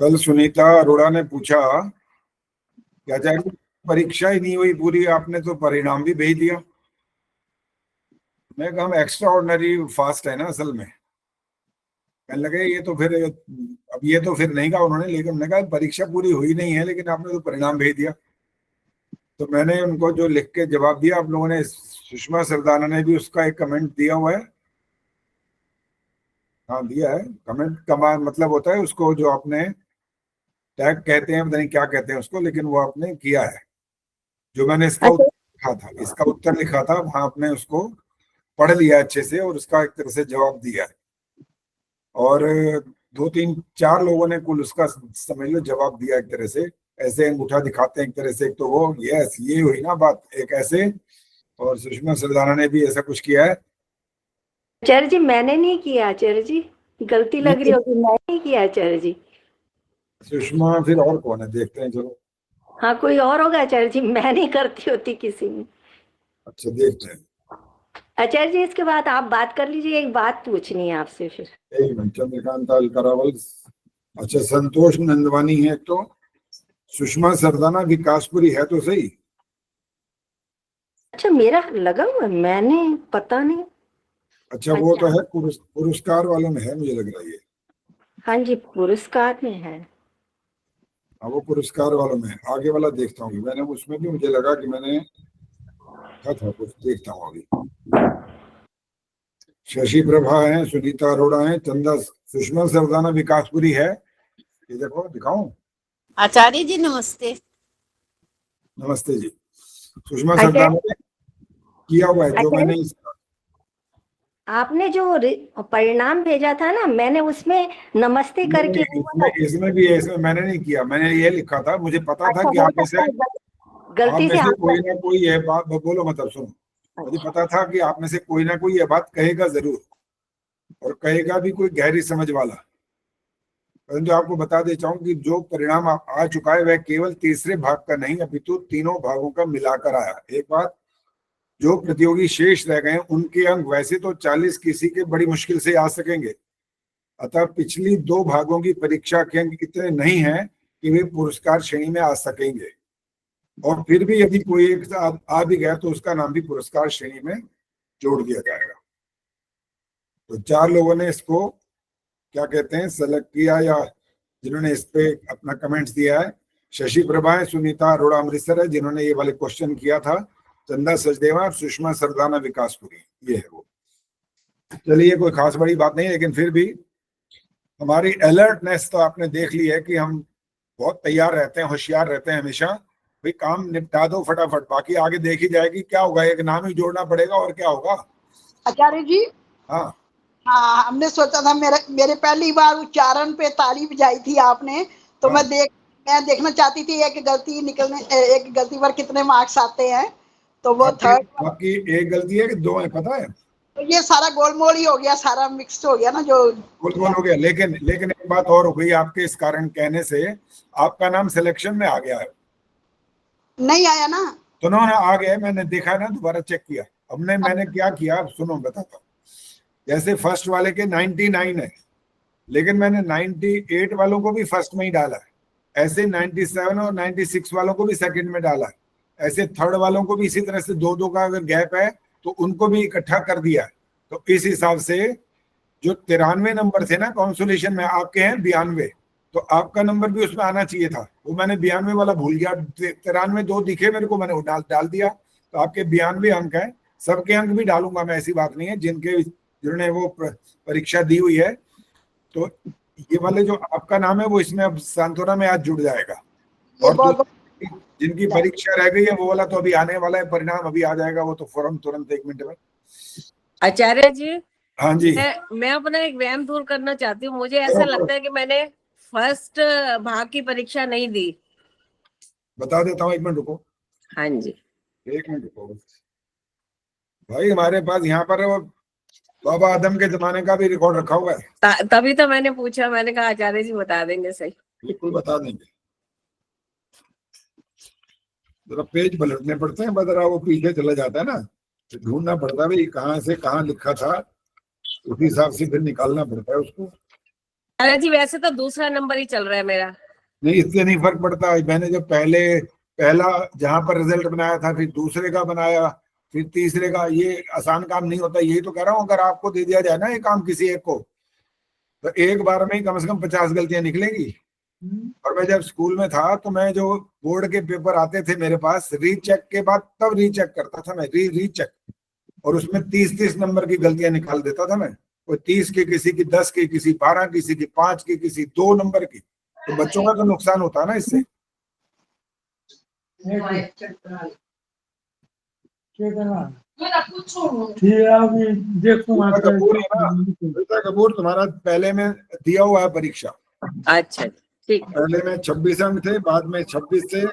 कल सुनीता अरोड़ा ने पूछा क्या चाहे परीक्षा ही नहीं हुई पूरी, आपने तो परिणाम भी भेज दिया। मैं कहा हम एक्स्ट्रा ऑर्डिनरी फास्ट है ना असल में। कहने लगे ये तो फिर अब ये तो फिर नहीं कहा उन्होंने, लेकिन हमने कहा परीक्षा पूरी हुई नहीं है लेकिन आपने तो परिणाम भेज दिया। तो मैंने उनको जो लिख के जवाब दिया, आप लोगों ने, सुषमा सरदाना ने भी उसका एक कमेंट दिया हुआ है। हाँ दिया है कमेंट का मतलब होता है उसको जो आपने टैग कहते हैं, पता नहीं क्या कहते हैं उसको, लेकिन वो आपने किया है। जो मैंने इसका उत्तर लिखा था, इसका उत्तर लिखा था वहां आपने उसको पढ़ लिया अच्छे से और उसका एक तरह से जवाब दिया है। और 2 3 4 लोगों ने कुल उसका समझ लो जवाब दिया एक तरह से, ऐसे अंगूठा दिखाते हैं एक तरह से। तो वो यस ये हुई ना बात एक ऐसे, और सुषमा सरदाना ने भी ऐसा कुछ किया है। आचार्य जी मैंने नहीं किया, आचार्य जी गलती लग रही होगी, मैंने नहीं किया आचार्य जी। सुषमा फिर और कौन है देखते हैं, चलो। हाँ कोई और होगा आचार्य जी, मैं नहीं करती होती किसी में। अच्छा देखते हैं। आचार्य जी इसके बाद आप बात कर लीजिए, एक बात पूछनी है आपसे फिर। एक मिनट, चंद्रकांत करावल, अच्छा संतोष नंदवानी है। तो सुषमा सरदाना विकासपुरी है तो सही। अच्छा मेरा लगा हुआ, मैंने पता नहीं। अच्छा वो तो है पुरस्कार वालों में है मुझे लग रहा है ये। हाँ जी पुरस्कार में है। हाँ वो पुरस्कार वालों में है। आगे वाला देखता हूँ, मैंने उसमें भी मुझे लगा कि मैंने था कुछ, देखता हूँ अभी। शशि प्रभा है, सुनीता अरोड़ा है, चंदा, सुषमा सरदाना विकासपुरी है। ये देखो दिखाऊं। आचार्य जी नमस्ते। नमस्ते जी। सुषमा सरदाना ने किया हुआ है जो मैंने आपने जो परिणाम भेजा था ना, मैंने उसमें नमस्ते करके इसमें भी है, इसमें मैंने नहीं किया, मैंने ये लिखा था, मुझे पता था कि आप में से गलती से कोई ना कोई ये बात बोलो, मतलब सुनो, मुझे पता था कि आप में से कोई ना कोई ये बात कहेगा जरूर, और कहेगा भी कोई गहरी समझ वाला। परंतु आपको बता देता हूँ कि जो परिणाम आ चुका है वह केवल तीसरे भाग का नहीं अपितु तीनों भागों का मिलाकर आया। एक बात, जो प्रतियोगी शेष रह गए उनके अंक वैसे तो 40 किसी के बड़ी मुश्किल से आ सकेंगे, अतः पिछली 2 भागों की परीक्षा के अंक इतने नहीं हैं कि वे पुरस्कार श्रेणी में आ सकेंगे। और फिर भी यदि कोई एक आ भी गया तो उसका नाम भी पुरस्कार श्रेणी में जोड़ दिया जाएगा। तो 4 लोगों ने इसको क्या कहते हैं सेलेक्ट किया, या जिन्होंने इस पे अपना कमेंट्स दिया है। शशि प्रभा है, सुनीता अरोड़ा अमृतसर है जिन्होंने ये वाले क्वेश्चन किया था, चंदा सचदेवा, सुषमा सरदाना विकासपुरी, ये है वो। चलिए कोई खास बड़ी बात नहीं, लेकिन फिर भी हमारी अलर्टनेस तो आपने देख ली है कि हम बहुत तैयार रहते हैं, होशियार रहते हैं हमेशा। भाई काम निपटा दो फटाफट, बाकी आगे देखी जाएगी क्या होगा, एक नाम ही जोड़ना पड़ेगा और क्या होगा। आचार्य जी हाँ हाँ, हमने सोचा था मेरे पहली बार उच्चारण पे ताली बजाई थी आपने, तो हाँ। मैं देखना चाहती थी एक गलती पर कितने मार्क्स आते हैं। तो वो थर्ड, आपकी एक गलती है कि 2 है पता है। तो ये सारा गोलमोल ही हो गया, सारा मिक्स हो गया ना जो गोलमोल हो गया। लेकिन एक बात और हो गई आपके इस कारण कहने से, आपका नाम सिलेक्शन में आ गया है। नहीं आया ना? तो ना आ गया, मैंने देखा ना, दोबारा चेक किया। मैंने क्या किया अब सुनो बताता हूँ। जैसे फर्स्ट वाले के 99 है, लेकिन मैंने 98 वालों को भी फर्स्ट में ही डाला है। ऐसे 97 और 96 वालों को भी सेकंड में डाला है। ऐसे थर्ड वालों को भी इसी तरह से 2-2 का अगर गैप है तो उनको भी इकट्ठा कर दिया है। तो इस हिसाब से जो 93 नंबर थे ना कॉन्सोलेशन में, आपके हैं 92, तो आपका नंबर भी उसमें आना चाहिए था। वो मैंने 92 वाला भूल गया, 93 2 दिखे मेरे को, मैंने वो डाल दिया। तो आपके 92 अंक है। सबके अंक भी डालूंगा मैं, ऐसी बात नहीं है। जिन्होंने वो परीक्षा दी हुई है, तो ये वाले जो आपका नाम है वो इसमें अब सांत्वना में आज जुड़ जाएगा। और जिनकी परीक्षा रह गई है वो वाला तो अभी आने वाला है, परिणाम अभी आ जाएगा, वो तो फौरन तुरंत 1 मिनट में। आचार्य जी हाँ जी, मैं अपना एक वहम दूर करना चाहती हूँ। मुझे ऐसा लगता है कि मैंने फर्स्ट भाग की परीक्षा नहीं दी। बता देता हूँ, 1 मिनट रुको। हाँ जी 1 मिनट रुको भाई, हमारे पास यहाँ पर बाबा आदम के जमाने का भी रिकॉर्ड रखा हुआ है। तभी तो मैंने पूछा, मैंने कहा आचार्य जी बता देंगे। सही, बिल्कुल बता देंगे। जरा पेज पलटने पड़ते हैं, बदरा वो पीछे चला जाता है ना, तो ढूंढना पड़ता है भाई कहाँ से कहाँ लिखा था, उसी हिसाब से फिर निकालना पड़ता है उसको। अरे जी वैसे तो दूसरा नंबर ही चल रहा है मेरा। नहीं, इससे नहीं फर्क पड़ता। मैंने जब पहला जहां पर रिजल्ट बनाया था, फिर दूसरे का बनाया, फिर तीसरे का, ये आसान काम नहीं होता। यही तो कह रहा हूँ, अगर आपको दे दिया जाए ना ये काम किसी एक को, तो एक बार में ही कम से कम 50 गलतियां निकलेंगी। और मैं जब स्कूल में था तो मैं जो बोर्ड के पेपर आते थे मेरे पास, रीचेक के बाद तब रीचेक करता था मैं, रीचेक, और उसमें 30-30 नंबर की गलतियां निकाल देता था मैं। कोई 30 की, किसी की 10 की, किसी 12, किसी की 5 की, किसी 2 नंबर की। तो बच्चों का तो नुकसान होता है ना इससे। श्वेता कपूर, तुम्हारा पहले में दिया हुआ है परीक्षा। अच्छा ठीक है। पहले में 26 अंक थे, बाद में 26 थे,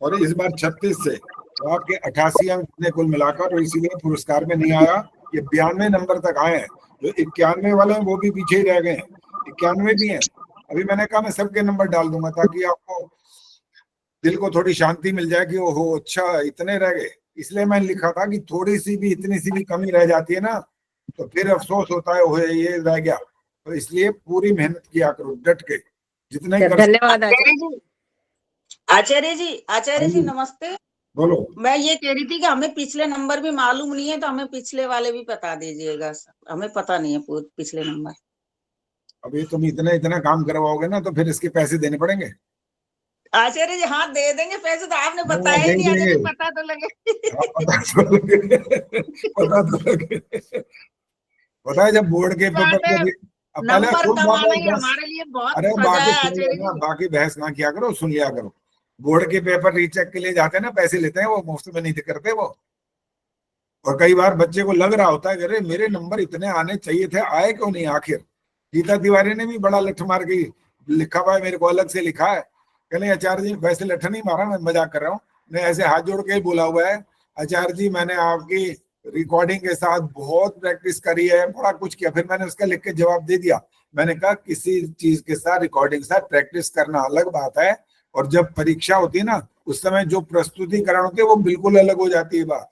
और इस बार 36 से, तो आपके 88 अंक थे कुल मिलाकर, और इसीलिए पुरस्कार में नहीं आया। ये 92 नंबर तक आए हैं। जो 91 वाले हैं वो भी पीछे ही रह गए हैं, 91 भी हैं। अभी मैंने कहा मैं सबके नंबर डाल दूंगा, ताकि आपको दिल को थोड़ी शांति मिल जाए कि ओहो अच्छा इतने रह गए। इसलिए मैंने लिखा था कि थोड़ी सी भी, इतनी सी भी कमी रह जाती है ना, तो फिर अफसोस होता है, ओहे ये रह गया। तो इसलिए पूरी मेहनत किया करो, डट के, जितना ही कर। धन्यवाद आचार्य जी। आचार्य जी नमस्ते। बोलो। मैं ये कह रही थी कि हमें पिछले नंबर भी मालूम नहीं है, तो हमें पिछले वाले भी बता दीजिएगा। हमें पता नहीं है पिछले नंबर। अभी तुम इतना काम करवाओगे ना, तो फिर इसके पैसे देने पड़ेंगे। आचार्य जी हाँ दे देंगे पैसे, तो आपने हाँ, बताया ही दे नहीं। आचार्य देंगे। पता तो लगे। हाँ, पता तो लगे। पता है, जब बोर्ड के पेपर बात है, पे पहले नंबर सुन बात कमाना है, ही बस। हमारे लिए बहुत अरे सजा बाकी है सुन आचार्य लेना, जी। बाकी बहस ना किया करो, सुन लिया करो। बोर्ड के पेपर रीचेक के लिए जाते हैं ना, पैसे लेते हैं, वो मुफ्त में नहीं करते वो। और कई बार बच्चे को लग रहा होता है, अरे मेरे नंबर इतने आने चाहिए थे, आए क्यों नहीं आखिर। गीता तिवारी ने भी बड़ा लठ मार के लिखा हुआ है, मेरे को अलग से लिखा है। कहने आचार्य जी, वैसे लठ नहीं मारा, मैं मजाक कर रहा हूँ, मैं ऐसे हाथ जोड़ के ही बोला हुआ है, आचार्य जी मैंने आपकी रिकॉर्डिंग के साथ बहुत प्रैक्टिस करी है, बड़ा कुछ किया। फिर मैंने उसका लिख के जवाब दे दिया। मैंने कहा किसी चीज के साथ, रिकॉर्डिंग के साथ प्रैक्टिस करना अलग बात है, और जब परीक्षा होती है ना, उस समय जो प्रस्तुतिकरण होते हैं वो बिल्कुल अलग हो जाती है बात।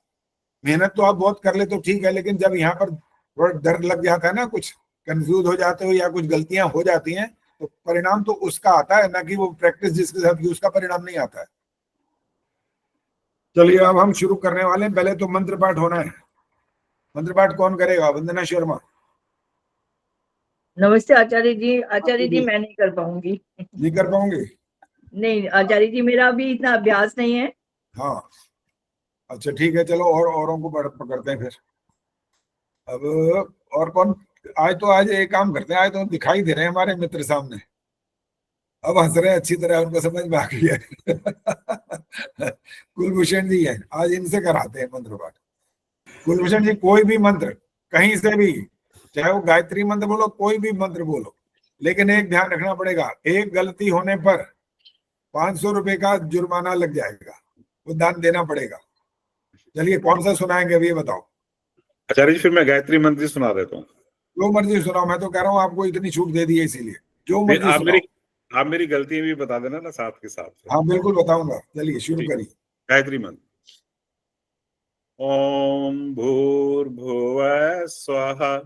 मेहनत तो आप बहुत कर ले तो ठीक है, लेकिन जब यहाँ पर थोड़ा डर लग जाता है ना, कुछ कंफ्यूज हो जाते हो या कुछ गलतियां हो जाती हैं, तो परिणाम तो उसका आता है ना, कि वो प्रैक्टिस जिसके साथ की उसका परिणाम नहीं आता है। चलिए अब हम शुरू करने वाले हैं। पहले तो मंत्र पाठ होना है। मंत्र पाठ कौन करेगा? वंदना शर्मा। नमस्ते आचार्य जी। आचार्य जी मैं नहीं कर पाऊंगी। नहीं कर पाऊंगी? नहीं आचार्य जी, मेरा अभी इतना अभ्यास नहीं है। हाँ अच्छा ठीक है, चलो और औरों को पकड़ते हैं फिर। अब और कौन? आज एक काम करते हैं, आज तो दिखाई दे रहे हैं हमारे मित्र सामने, अब हंस रहे हैं अच्छी तरह, उनको समझ में आ गई है। कुलभूषण जी है, आज इनसे कराते हैं मंत्र पाठ। कुलभूषण जी, कोई भी मंत्र कहीं से भी, चाहे वो गायत्री मंत्र बोलो, कोई भी मंत्र बोलो, लेकिन एक ध्यान रखना पड़ेगा, एक गलती होने पर 500 रुपए का जुर्माना लग जाएगा, वो दान देना पड़ेगा। चलिए कौन सा सुनाएंगे अभी ये बताओ। आचार्य जी फिर मैं गायत्री मंत्र सुना देता हूँ। जो मर्जी सुनाओ, मैं तो कह रहा हूँ आपको इतनी छूट दे दी है, इसीलिए जो मर्जी सुनाओ। आप मेरी गलतियां भी बता देना ना साथ के साथ। हाँ बिल्कुल बताऊंगा, चलिए शुरू करिए। गायत्री मंत्र। ओम भूर्भुवः स्वः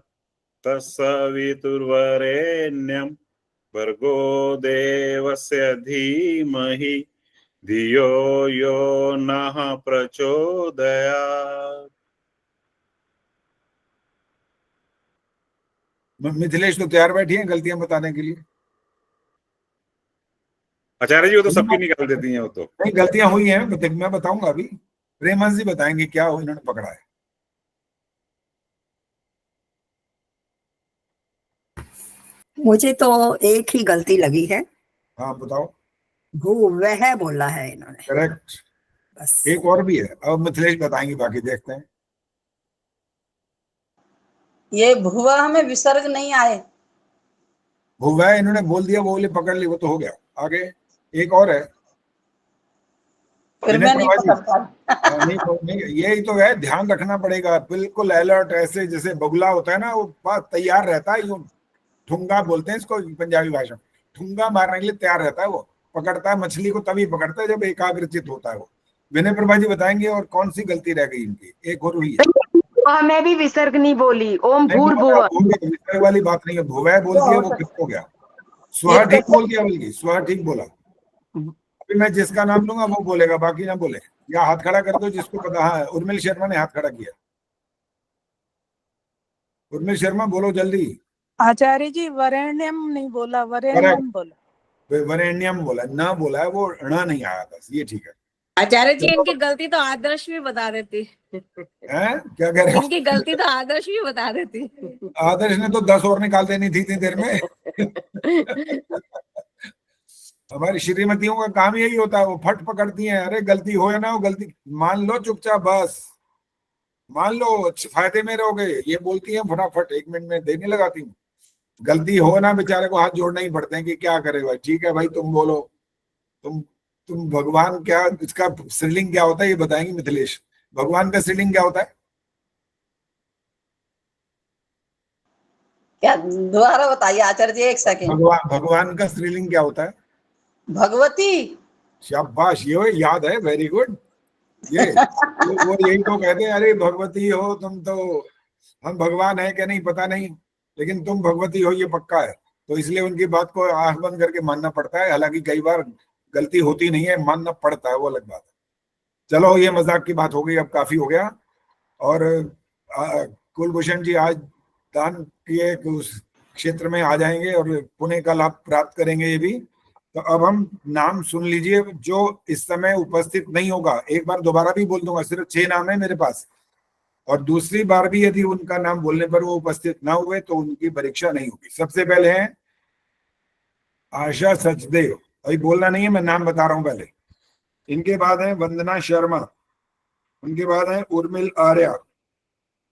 तत्सवितुर्वरेण्यं भर्गो देवस्य धीमहि धियो यो नः प्रचोदयात्। मिथिलेश तो तैयार बैठी हैं गलतियां बताने के लिए। आचार्य जी वो तो सबकी निकाल देती हैं वो तो। नहीं, गलतियां हुई हैं, मैं बताऊंगा अभी। प्रेमहंस जी बताएंगे क्या हो इन्होंने पकड़ा है। मुझे तो एक ही गलती लगी है। हाँ बताओ। भू वह बोला है इन्होंने। करेक्ट। बस एक और भी है, अब मिथिलेश बताएंगे, बाकी देखते हैं। ये भुवा में विसर्ग नहीं आए। भुवा इन्होंने बोल दिया, वो बोले पकड़ ली, वो तो हो गया। आगे एक और है। फिर मैं नहीं पकड़ नहीं, यही तो है, ध्यान रखना पड़ेगा, बिल्कुल अलर्ट, ऐसे जैसे बगुला होता है ना, वो तैयार रहता है। यूं ठुंगा बोलते हैं इसको पंजाबी भाषा में, ठुंगा मारने के लिए तैयार रहता है। वो पकड़ता है मछली को, तभी पकड़ता है जब एकाग्रचित होता है वो। विनय प्रभा जी बताएंगे और कौन सी गलती रह गई इनकी। एक और हुई है। मैं भी विसर्ग नहीं बोली, ओम नहीं, भूर्भुवः। विसर्ग वाली बात नहीं है, भुवः बोल दिया, वो किसको गया। सुहा एक ठीक तो बोल दिया, बल्कि सुहा ठीक बोला। अभी मैं जिसका नाम लूंगा वो बोलेगा, बाकी ना बोले, या हाथ खड़ा कर दो जिसको पता। हाँ, उर्मिल शर्मा ने हाथ खड़ा किया। उर्मिल शर्मा बोलो जल्दी। आचार्य जी वरेण्यम नहीं बोला, करेक्ट, वरेण्यम बोला। वरेण्यम बोला, ना बोला है, वो ण नहीं आया, बस ये ठीक है। आचार्य जी चलो, इनकी गलती तो आदर्श भी बता देती। हैं क्या कह रहे हो? इनकी गलती तो आदर्श भी बता देती। आदर्श ने तो 10 और निकाल देनी थी इतनी देर में। हमारी श्रीमतियों का काम यही होता है, वो फट पकड़ती हैं। अरे गलती हो या ना हो, गलती मान लो चुपचाप, बस मान लो, फायदे में रहोगे, ये बोलती है फटाफट 1 मिनट में देने लगाती हूँ। गलती हो ना, बेचारे को हाथ जोड़ना ही पड़ते हैं कि क्या करे भाई, ठीक है भाई तुम बोलो। तुम भगवान, क्या इसका श्रीलिंग क्या होता है ये बताएंगे मिथिलेश? भगवान का श्रीलिंग क्या होता है? क्या दोबारा बताइए आचार्य जी, 1 सेकंड। भगवान का श्रीलिंग क्या होता है? भगवती। शाबाश, ये याद है, वेरी गुड। ये वो यही तो कहते हैं, अरे भगवती हो तुम तो, हम भगवान है क्या नहीं पता नहीं, लेकिन तुम भगवती हो ये पक्का है। तो इसलिए उनकी बात को आंख बंद करके मानना पड़ता है, हालांकि कई बार गलती होती नहीं है, मानना पड़ता है, वो अलग बात है। चलो, ये मजाक की बात हो गई, अब काफी हो गया। और कुलभूषण जी आज दान किए उस क्षेत्र में आ जाएंगे और पुण्य का लाभ प्राप्त करेंगे ये भी। तो अब हम नाम सुन लीजिए, जो इस समय उपस्थित नहीं होगा, एक बार दोबारा भी बोल दूंगा, सिर्फ 6 नाम है मेरे पास, और दूसरी बार भी यदि उनका नाम बोलने पर वो उपस्थित ना हुए तो उनकी परीक्षा नहीं होगी। सबसे पहले हैं आशा सचदेव, अभी बोलना नहीं है, मैं नाम बता रहा हूं पहले। इनके बाद है वंदना शर्मा, उनके बाद है उर्मिल आर्या,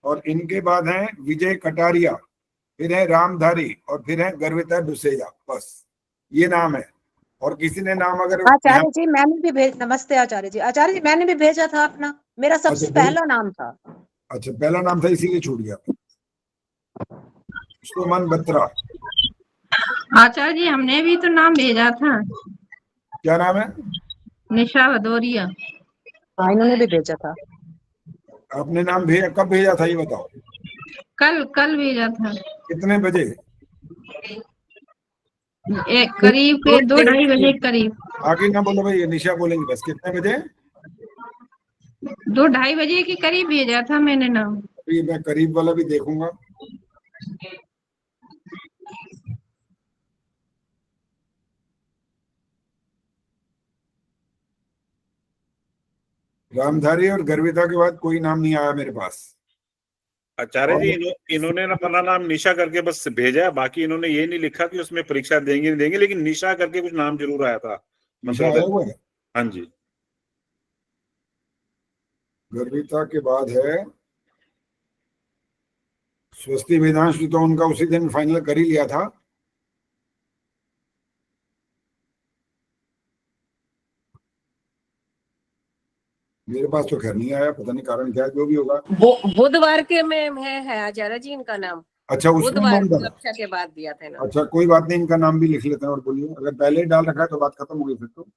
और इनके बाद है विजय कटारिया, फिर है रामधारी, और फिर है गर्विता डुसेजा। बस ये नाम है। और किसी ने नाम अगर आचार्य जी मैंने भी नमस्ते आचार्य जी। आचार्य जी मैंने भी भेजा था अपना, मेरा सबसे अच्छा, पहला नाम था। अच्छा, पहला नाम था इसीलिए छूट गया। सुमन बत्रा, आचार्य जी हमने भी तो नाम भेजा था। क्या नाम है? निशा भदौरिया। हाँ इन्होंने भी भेजा था। आपने नाम भेजा, कब भेजा था ये बताओ? कल भेजा था। कितने बजे? करीब के 2-2:30 बजे करीब। आगे ना बोलो भाई, ये निशा बोलेंगे बस। कितने बजे? 2-2:30 बजे के करीब भेजा था मैंने नाम। अभी मैं करीब वाला भी देखूंगा। रामधारी और गर्विता के बाद कोई नाम नहीं आया मेरे पास। आचार्य जी इन्होंने ना अपना नाम निशा करके बस भेजा है, बाकी इन्होंने ये नहीं लिखा कि उसमें परीक्षा देंगे नहीं देंगे, लेकिन निशा करके कुछ नाम जरूर आया था। निशा आया हुआ है। हाँ जी। गर्विता के बाद है स्वस्ति वेदांश, तो उनका उसी दिन फाइनल कर ही लिया था। मेरे पास तो खैर नहीं आया, पता नहीं कारण क्या है, जो भी होगा। बुधवार के में है आचार्य जी इनका नाम। अच्छा, उसमें बुधवार नाम था। कक्षा के बाद दिया था ना। अच्छा, कोई बात नहीं, इनका नाम भी लिख लेते हैं। और बोलिए, अगर पहले ही डाल रखा है तो बात खत्म हो गई फिर तो।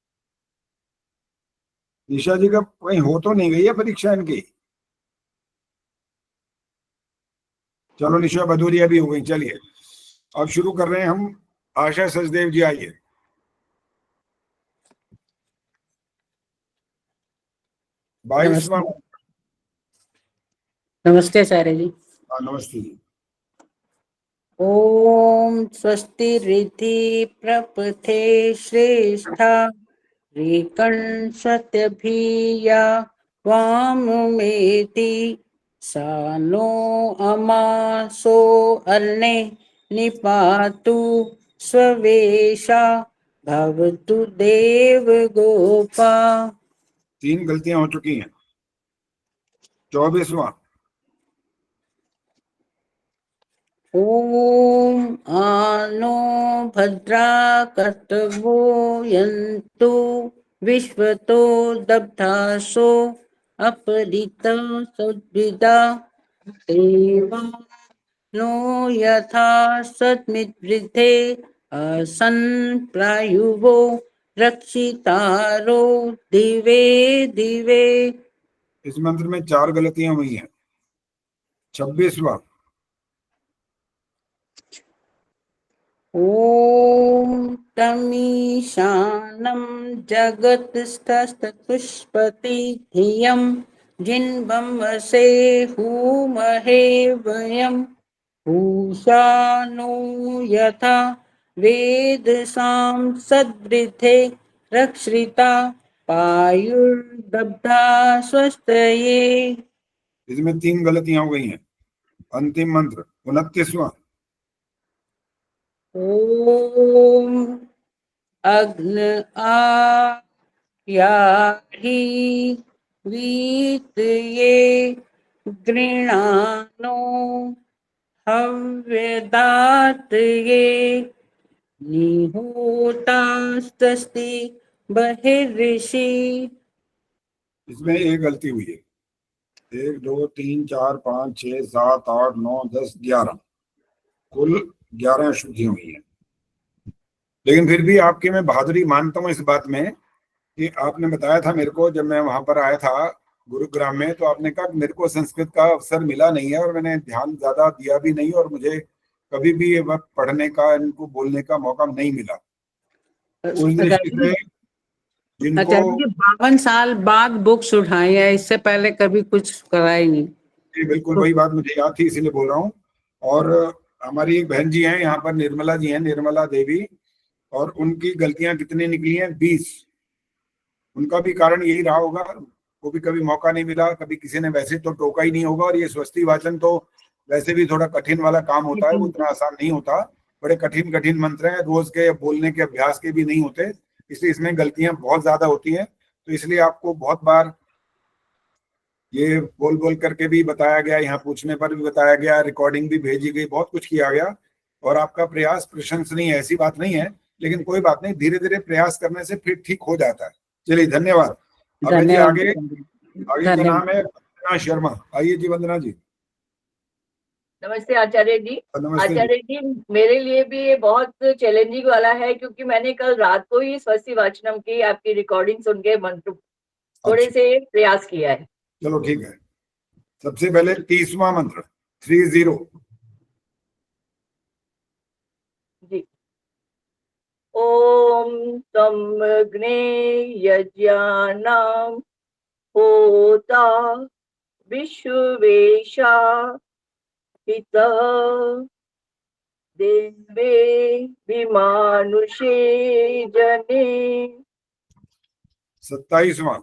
निशा जी का कहीं हो तो नहीं गई है परीक्षा इनकी? चलो, निशा भदौरिया भी हो गई। चलिए अब शुरू कर रहे हैं हम। आशा सचदेव जी आइए। नमस्ते आचार्य जी। हाँ, नमस्ते जी। ओम स्वस्ति रिद्धि प्रपथे श्रेष्ठा रिकंसत्यभिया वामुमेति सानो अमासो अर्णे निपातु स्ववेशा भवतु देव गोपा। 3 गलतियां हो चुकी हैं। 24वां। ओम आनो भद्रा कर्तवो यन्तु विश्वतो दब्धासो अपरित सद्विदा देवानो यथा सत्मिद्वृद्धे असन् प्रायुवो रक्षितारो दिवे दिवे। इस मंत्र में 4 गलतियां हुई हैं। 26वां। ॐ तमीशानं जगत्स्थस्थपुष्पति धियं जिन्वं वसे हूमहे वयं पूषा नो यथा वेदसां सद्वृद्धे रक्षिता पायुर्दब्धा स्वस्तये। इसमें 3 गलतियां हो गई हैं। अंतिम मंत्र 29वां। ओम अग्न आयाहि वीतये गृणानो हव्यदातये निहोतास्तस्ति बहिर्षि। इसमें एक गलती हुई है। 1 2 3 4 5 6 7 8 9 10 11 कुल 11 अशुद्धियां हुई हैं। लेकिन फिर भी आपकी मैं बहादुरी मानता हूँ इस बात में कि आपने बताया था मेरे को, जब मैं वहां पर आया था गुरुग्राम में, तो आपने कहा मेरे को संस्कृत का अवसर मिला नहीं है और मैंने ध्यान ज्यादा दिया भी नहीं, और मुझे कभी भी ये वक्त पढ़ने का, इनको बोलने का मौका नहीं मिला। उस दृष्टि से जिनको आचार्य जी 52 साल बाद बुक्स उठाई है, इससे पहले कभी कुछ करा ही नहीं। जी बिल्कुल, वही बात मुझे याद थी, इसीलिए बोल रहा हूँ। और हमारी एक बहन जी हैं यहाँ पर, निर्मला जी हैं, निर्मला देवी, और उनकी गलतियां कितनी निकली हैं? 20। उनका भी कारण यही रहा होगा, वो भी कभी मौका नहीं मिला, कभी किसी ने वैसे तो टोका ही नहीं होगा। और ये स्वस्ति वाचन तो वैसे भी थोड़ा कठिन वाला काम होता है, वो उतना आसान नहीं होता, बड़े कठिन कठिन मंत्र हैं, रोज के बोलने के अभ्यास के भी नहीं होते, इसलिए इसमें गलतियां बहुत ज्यादा होती हैं। तो इसलिए आपको बहुत बार ये बोल बोल करके भी बताया गया, यहाँ पूछने पर भी बताया गया, रिकॉर्डिंग भी भेजी गई, बहुत कुछ किया गया, और आपका प्रयास प्रशंसनीय है, ऐसी बात नहीं है। लेकिन कोई बात नहीं, धीरे धीरे प्रयास करने से फिर ठीक हो जाता है। चलिए, धन्यवाद। अब जी आगे का नाम है वंदना शर्मा। आइए जी वंदना जी। नमस्ते आचार्य जी। नमस्ते जी। आचार्य जी, मेरे लिए भी ये बहुत चैलेंजिंग वाला है, क्योंकि मैंने कल रात को ही स्वस्ति वाचनम की आपकी रिकॉर्डिंग सुन के मंत्र थोड़े से प्रयास किया है। चलो ठीक है। सबसे पहले 30वां मंत्र 30। जी। ओम तम अग्ने यज्ञानाम होता विश्वेशा पितः देवे विमानुषे जने। 27वां।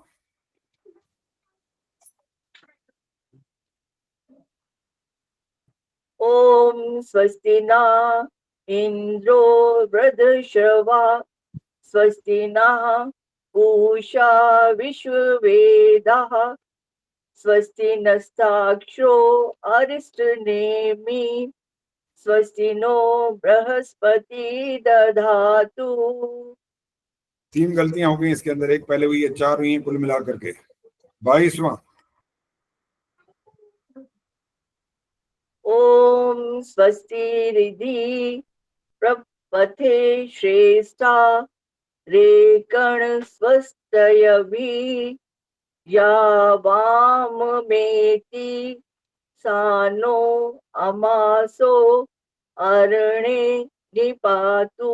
ओम स्वस्ति न इंद्रो वृद्धश्रवा स्वस्ति नः पूषा विश्ववेदाः स्वस्ति नस्ताक्षो अरिष्टनेमि स्वस्ति नो बृहस्पति दधातु। 3 गलतियां हो गई इसके अंदर, एक पहले हुई है, 4 हुई हैं कुल मिलाकर के। 22वां। ओम स्वस्ति रिधि प्रपथे श्रेष्ठा रेकण स्वस्तयभि या वाम मेति सानो अमासो अरणे निपातु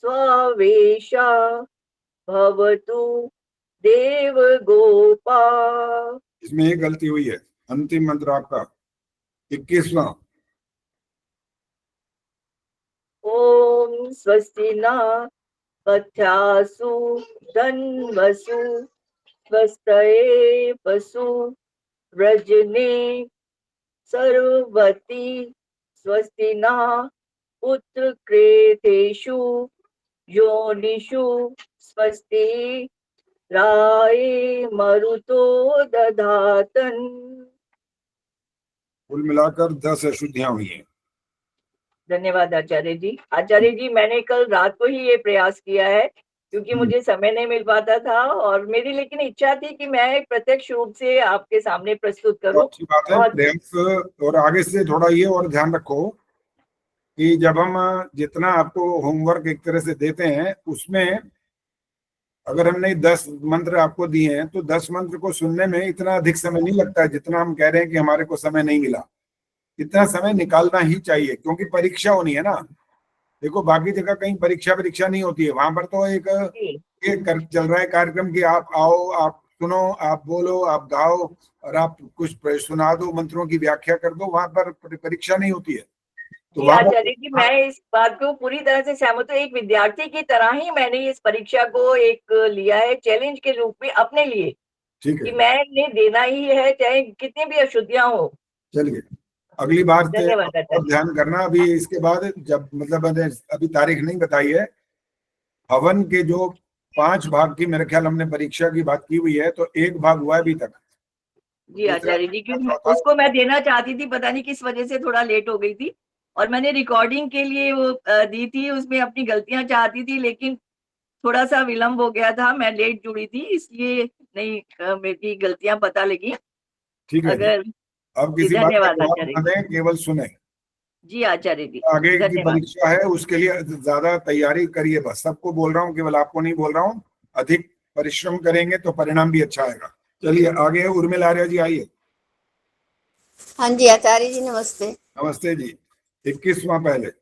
स्वावेशा भवतु देव गोपा। इसमें एक गलती हुई है। अंतिम मंत्र आपका 21वां। ओम स्वस्ति न पथ्यासु धन्वसु स्वस्तये पशु व्रजने सर्वती स्वस्ति न पुत्र क्रेतेषु योनिषु स्वस्ति राये मरुतो दधातन। कुल मिलाकर 10 अशुद्धियां हुई हैं। धन्यवाद आचार्य जी। आचार्य जी, मैंने कल रात को ही ये प्रयास किया है, क्योंकि मुझे समय नहीं मिल पाता था, और मेरी लेकिन इच्छा थी कि मैं प्रत्यक्ष रूप से आपके सामने प्रस्तुत करूं। अच्छी बात है, प्रयास। और आगे से थोड़ा ये और ध्यान रखो कि जब हम जितना आपको होमवर्क एक तरह से देते हैं, उसमें अगर हमने 10 मंत्र आपको दिए हैं, तो 10 मंत्र को सुनने में इतना अधिक समय नहीं लगता है जितना हम कह रहे हैं कि हमारे को समय नहीं मिला। इतना समय निकालना ही चाहिए, क्योंकि परीक्षा होनी है ना। देखो बाकी जगह कहीं परीक्षा नहीं होती है, वहां पर तो एक चल रहा है कार्यक्रम कि आप आओ, आप सुनो, आप बोलो, आप गाओ और आप कुछ सुना दो, मंत्रों की व्याख्या कर दो, वहां पर परीक्षा नहीं होती है। तो जी आचार्य जी, मैं इस बात को पूरी तरह से सहमत हूँ। एक विद्यार्थी की तरह ही मैंने इस परीक्षा को एक लिया है चैलेंज के रूप में अपने लिए, ठीक कि है, मैंने देना ही है, चाहे कितनी भी अशुद्धियां हो। चलिए अगली बार से धन्यवाद आचार्य। ध्यान करना। अभी इसके बाद जब मतलब मैंने अभी तारीख नहीं बताई है, हवन के जो 5 भाग की मेरे ख्याल हमने परीक्षा की बात की हुई है, तो 1 भाग हुआ है अभी तक। जी आचार्य जी, क्योंकि उसको मैं देना चाहती थी, पता नहीं किस वजह से थोड़ा लेट हो गई थी, और मैंने रिकॉर्डिंग के लिए वो दी थी, उसमें अपनी गलतियां चाहती थी, लेकिन थोड़ा सा विलंब हो गया था, मैं लेट जुड़ी थी, इसलिए नहीं मेरी गलतियां पता लगी। ठीक है जी, अगर अब जी, किसी बात का धन्यवाद जवाब आचार्य न जी। दें, केवल सुने। जी आचार्य जी, आगे की धन्यवाद। परीक्षा है उसके लिए ज्यादा तैयारी करिए, बस सबको बोल रहा हूँ, केवल आपको नहीं बोल रहा हूँ। अधिक परिश्रम करेंगे तो परिणाम भी अच्छा आएगा। चलिए आगे उर्मिला आर्या जी आइए। हाँ जी आचार्य जी नमस्ते। नमस्ते जी। 21वां पहले।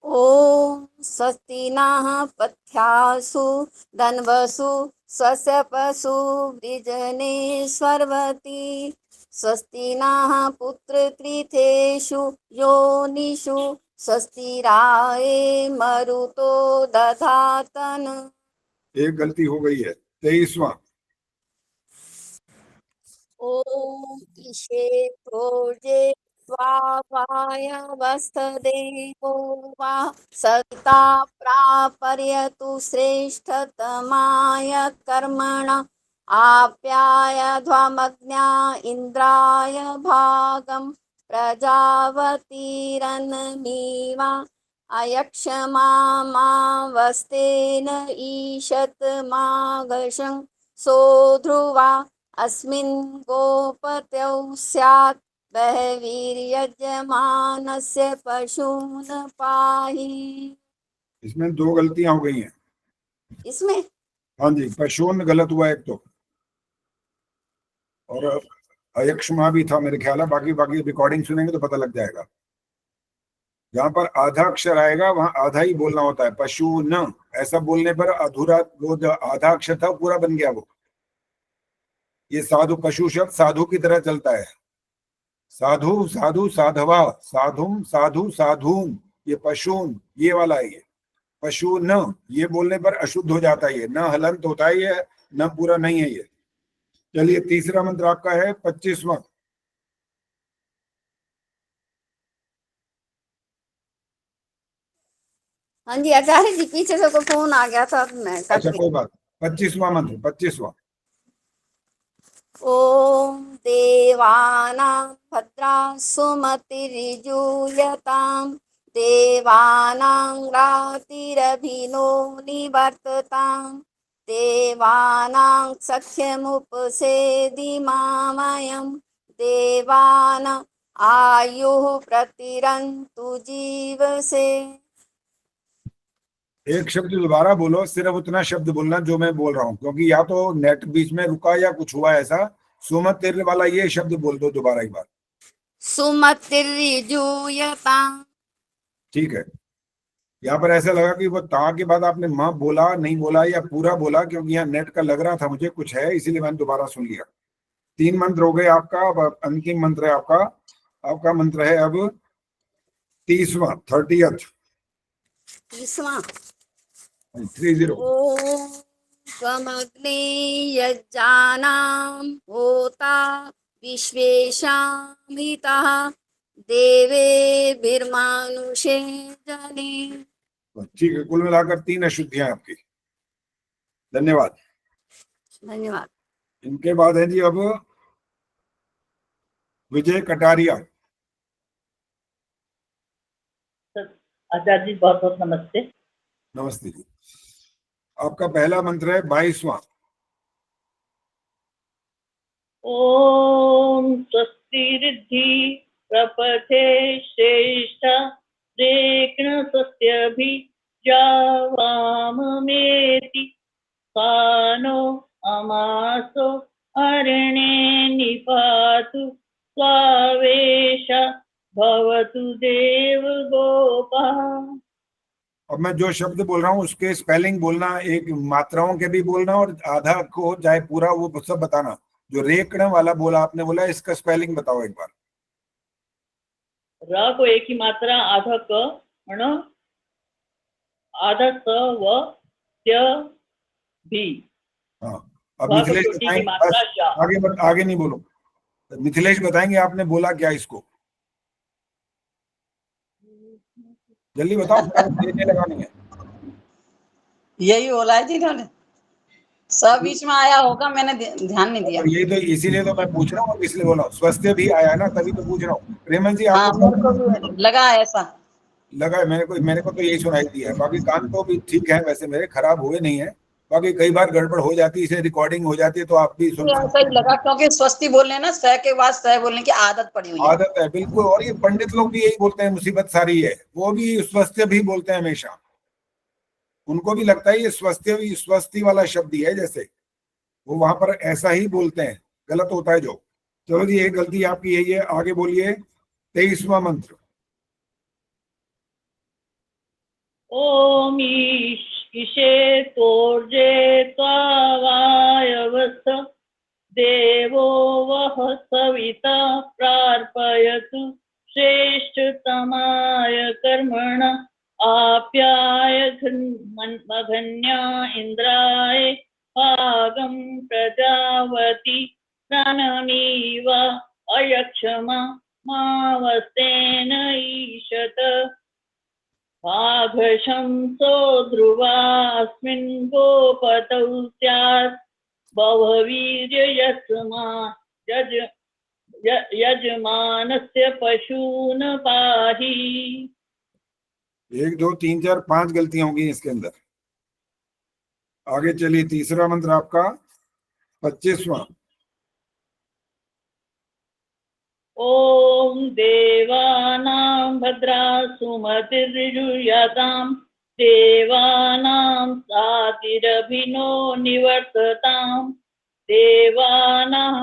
ओम स्वस्ति नः पथ्यासु धन्वसु स्वस्य पशु वृजने स्वर्वति स्वस्ति नः पुत्रत्रिथेषु योनिषु स्वस्तिराये मरुतो दधातन। एक गलती हो गई है। 23वां। ओम ईशे प्रोजे स्वावाय वस्तदेवो वा सविता प्रापर्यतु श्रेष्ठतमाय कर्मण आप्यायध्वमग्न्या इन्द्राय भागं प्रजावतीरन्मीवा अयक्षमावस्तेन ईशत् मागशं सोध्रुवा अस्मिन् गोपत्यौ स्यात् बहवीर्यजमानस्य पशून् पाहि। इसमें 2 गलतियां हो गई हैं। इसमें हाँ जी, पशून गलत हुआ एक तो, और अयक्षमा भी था मेरे ख्याल है। बाकी रिकॉर्डिंग सुनेंगे तो पता लग जाएगा। जहां पर आधा अक्षर आएगा वहां आधा ही बोलना होता है। पशु न ऐसा बोलने पर अधूरा, वो जो आधा अक्षर था पूरा बन गया वो। ये साधु, पशु शब्द साधु की तरह चलता है। साधु साधु साधवा, साधुम साधु साधुम, ये पशून ये वाला है। ये पशु न, ये बोलने पर अशुद्ध हो जाता है। ये न हलंत होता है, ये न पूरा नहीं है ये। चलिए तीसरा मंत्र आपका है 25वां। हाँ जी आचार्य जी, पीछे से कोई फोन आ गया था, मैं कट अच्छा गई। कोई बात। 25वां मंत्र, 25वां। ओम देवानां भद्रा सुमतिर्यूयतां देवानां रातिरभिनो निवर्ततां देवानां सख्यमुपसेदिमामयं देवान आयुः प्रतिरन्तु जीवसे। एक शब्द दोबारा बोलो, सिर्फ उतना शब्द बोलना जो मैं बोल रहा हूँ, क्योंकि या तो नेट बीच में रुका या कुछ हुआ ऐसा। सुमत तेरे वाला ये शब्द बोल दो दोबारा एक बार। सुमतिर्यूयतां। ठीक है। यहाँ पर ऐसा लगा कि वो ता के बाद आपने माँ बोला नहीं बोला या पूरा बोला, क्योंकि यहाँ नेट का लग रहा था मुझे कुछ है, इसीलिए मैंने दोबारा सुन लिया। 3 मंत्र हो गए आपका। अब अंतिम मंत्र है आपका। आपका मंत्र है अब 30वां, 30th। 30। ओम त्वमग्ने यज्ञानां होता विश्वेशामितः देवेभिर्मानुषे जने। ठीक है, कुल मिलाकर 3 अशुद्धियां आपकी। धन्यवाद। धन्यवाद। इनके बाद है जी अब विजय कटारिया। आचार्य जी बहुत बहुत नमस्ते। नमस्ते जी। आपका पहला मंत्र है 22वां। ओम स्वस्ति रिद्धि प्रपथे श्रेष्ठ देक्न स्वस्त्यभि जावाममेति कानो अमासो अरणे निपातु स्वावेश भवतु देव गोपः। अब मैं जो शब्द बोल रहा हूँ उसके स्पेलिंग बोलना, एक मात्राओं के भी बोलना और आधा को चाहे पूरा वो सब बताना। जो रेकड़ वाला बोला आपने, बोला इसका स्पेलिंग बताओ एक बार। र को एक ही मात्रा, आधा क म्हण, आधा स व त्य भी। हाँ, अब भ को मिथिलेश छोटी की बताएंगे, मात्रा बस श। आगे नहीं बोलो। मिथिलेश बताएंगे आपने बोला क्या इसको, जल्दी बताओ, देने लगानी है। यही बोला है जी इन्होंने, सब बीच में आया होगा, मैंने ध्यान नहीं दिया। और ये तो इसीलिए तो मैं पूछ रहा हूँ, इसलिए बोला स्वस्थ भी आया है ना, तभी तो पूछ रहा हूँ। प्रेमन जी हाँ, आपको मेरे को भी लगा ऐसा। लगा है? मेरे को तो यही सुनाई दिया है। बाकी कान तो भी ठीक है वैसे, मेरे खराब हुए नहीं है। बाकी कई बार गड़बड़ हो जाती है, इसे रिकॉर्डिंग हो जाती है तो आप भी सुन ऐसा सकते ही हैं। लगा, क्योंकि स्वस्ति बोलने ना, स के बाद स बोलने की आदत पड़ी हुई है। आदत है बिल्कुल, और ये पंडित लोग भी यही बोलते हैं, मुसीबत सारी है। वो भी स्वस्थ भी बोलते हैं हमेशा, उनको भी लगता है ये स्वस्ति वाला शब्द ही है, जैसे वो वहां पर ऐसा ही बोलते हैं, गलत होता है जो। चलो जी, ये गलती आपकी यही है। आगे बोलिए 23वां मंत्र। ओम ईशे तोर्जे त्वावायवस देवो वः सविता प्रार्पयतु श्रेष्ठतमाय कर्मण आप्याय इंद्राय भागं प्रजावती प्राणमीव अयक्षमा मावस्तेन ईशत भागशंसो ध्रुवास्मिन् गोपतौ स्यात् बभवीर्यस्मा यजमानस्य पशून् पाहि। 1 2 3 4 5 गलतियां होंगी इसके अंदर। आगे चलिए, तीसरा मंत्र आपका 25वां। ओम देवानां भद्रा सुमतिर्युयतां देवानां सातिरभिनो निवर्ततां देवानां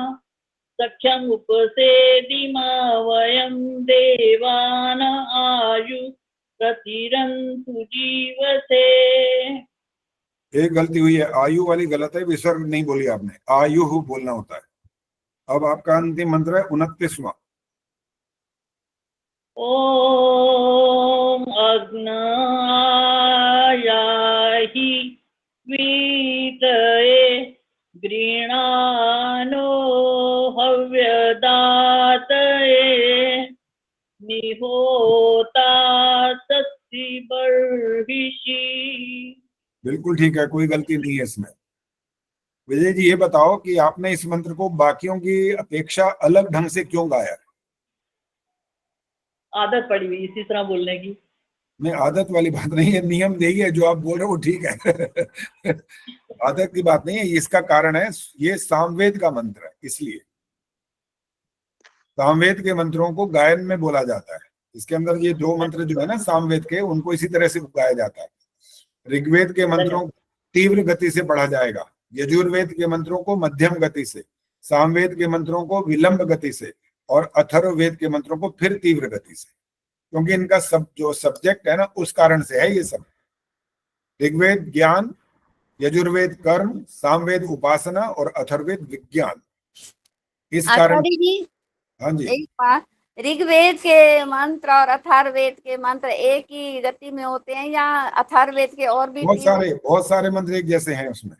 सख्यं उपसेदिमा वयं देवान आयु प्रतिरन्तु जीवसे। एक गलती हुई है, आयु वाली गलत है, विसर्ग नहीं बोली आपने, आयु बोलना होता है। अब आपका अंतिम मंत्र है 29वां। ओम अग्नायाहि वीतये गृणानो हव्यदातये निहोता सस्ति बर्हिषि। बिल्कुल ठीक है, कोई गलती नहीं है इसमें। विजय जी, ये बताओ कि आपने इस मंत्र को बाकियों की अपेक्षा अलग ढंग से क्यों गाया? आदत पड़ी हुई इसी तरह बोलने की। नहीं, आदत वाली बात नहीं है, नियम नहीं है। जो आप बोल रहे हो वो ठीक है। आदत की बात नहीं है, इसका कारण है ये सामवेद का मंत्र है, इसलिए सामवेद के मंत्रों को गायन में बोला जाता है। इसके अंदर ये 2 मंत्र जो है ना सामवेद के, उनको इसी तरह से गाया जाता है। ऋग्वेद के मंत्रों को तीव्र गति से पढ़ा जाएगा, यजुर्वेद के मंत्रों को मध्यम गति से, सामवेद के मंत्रों को विलंब गति से, और अथर्ववेद के मंत्रों को फिर तीव्र गति से, क्योंकि इनका सब जो सब्जेक्ट है ना, उस कारण से है ये सब। ऋग्वेद ज्ञान, यजुर्वेद कर्म, सामवेद उपासना और अथर्ववेद विज्ञान। इस कारण। हाँ जी, एक बात, ऋग्वेद के मंत्र और अथर्ववेद के मंत्र एक ही गति में होते हैं या अथर्ववेद के और भी? बहुत सारे मंत्र एक जैसे हैं उसमें।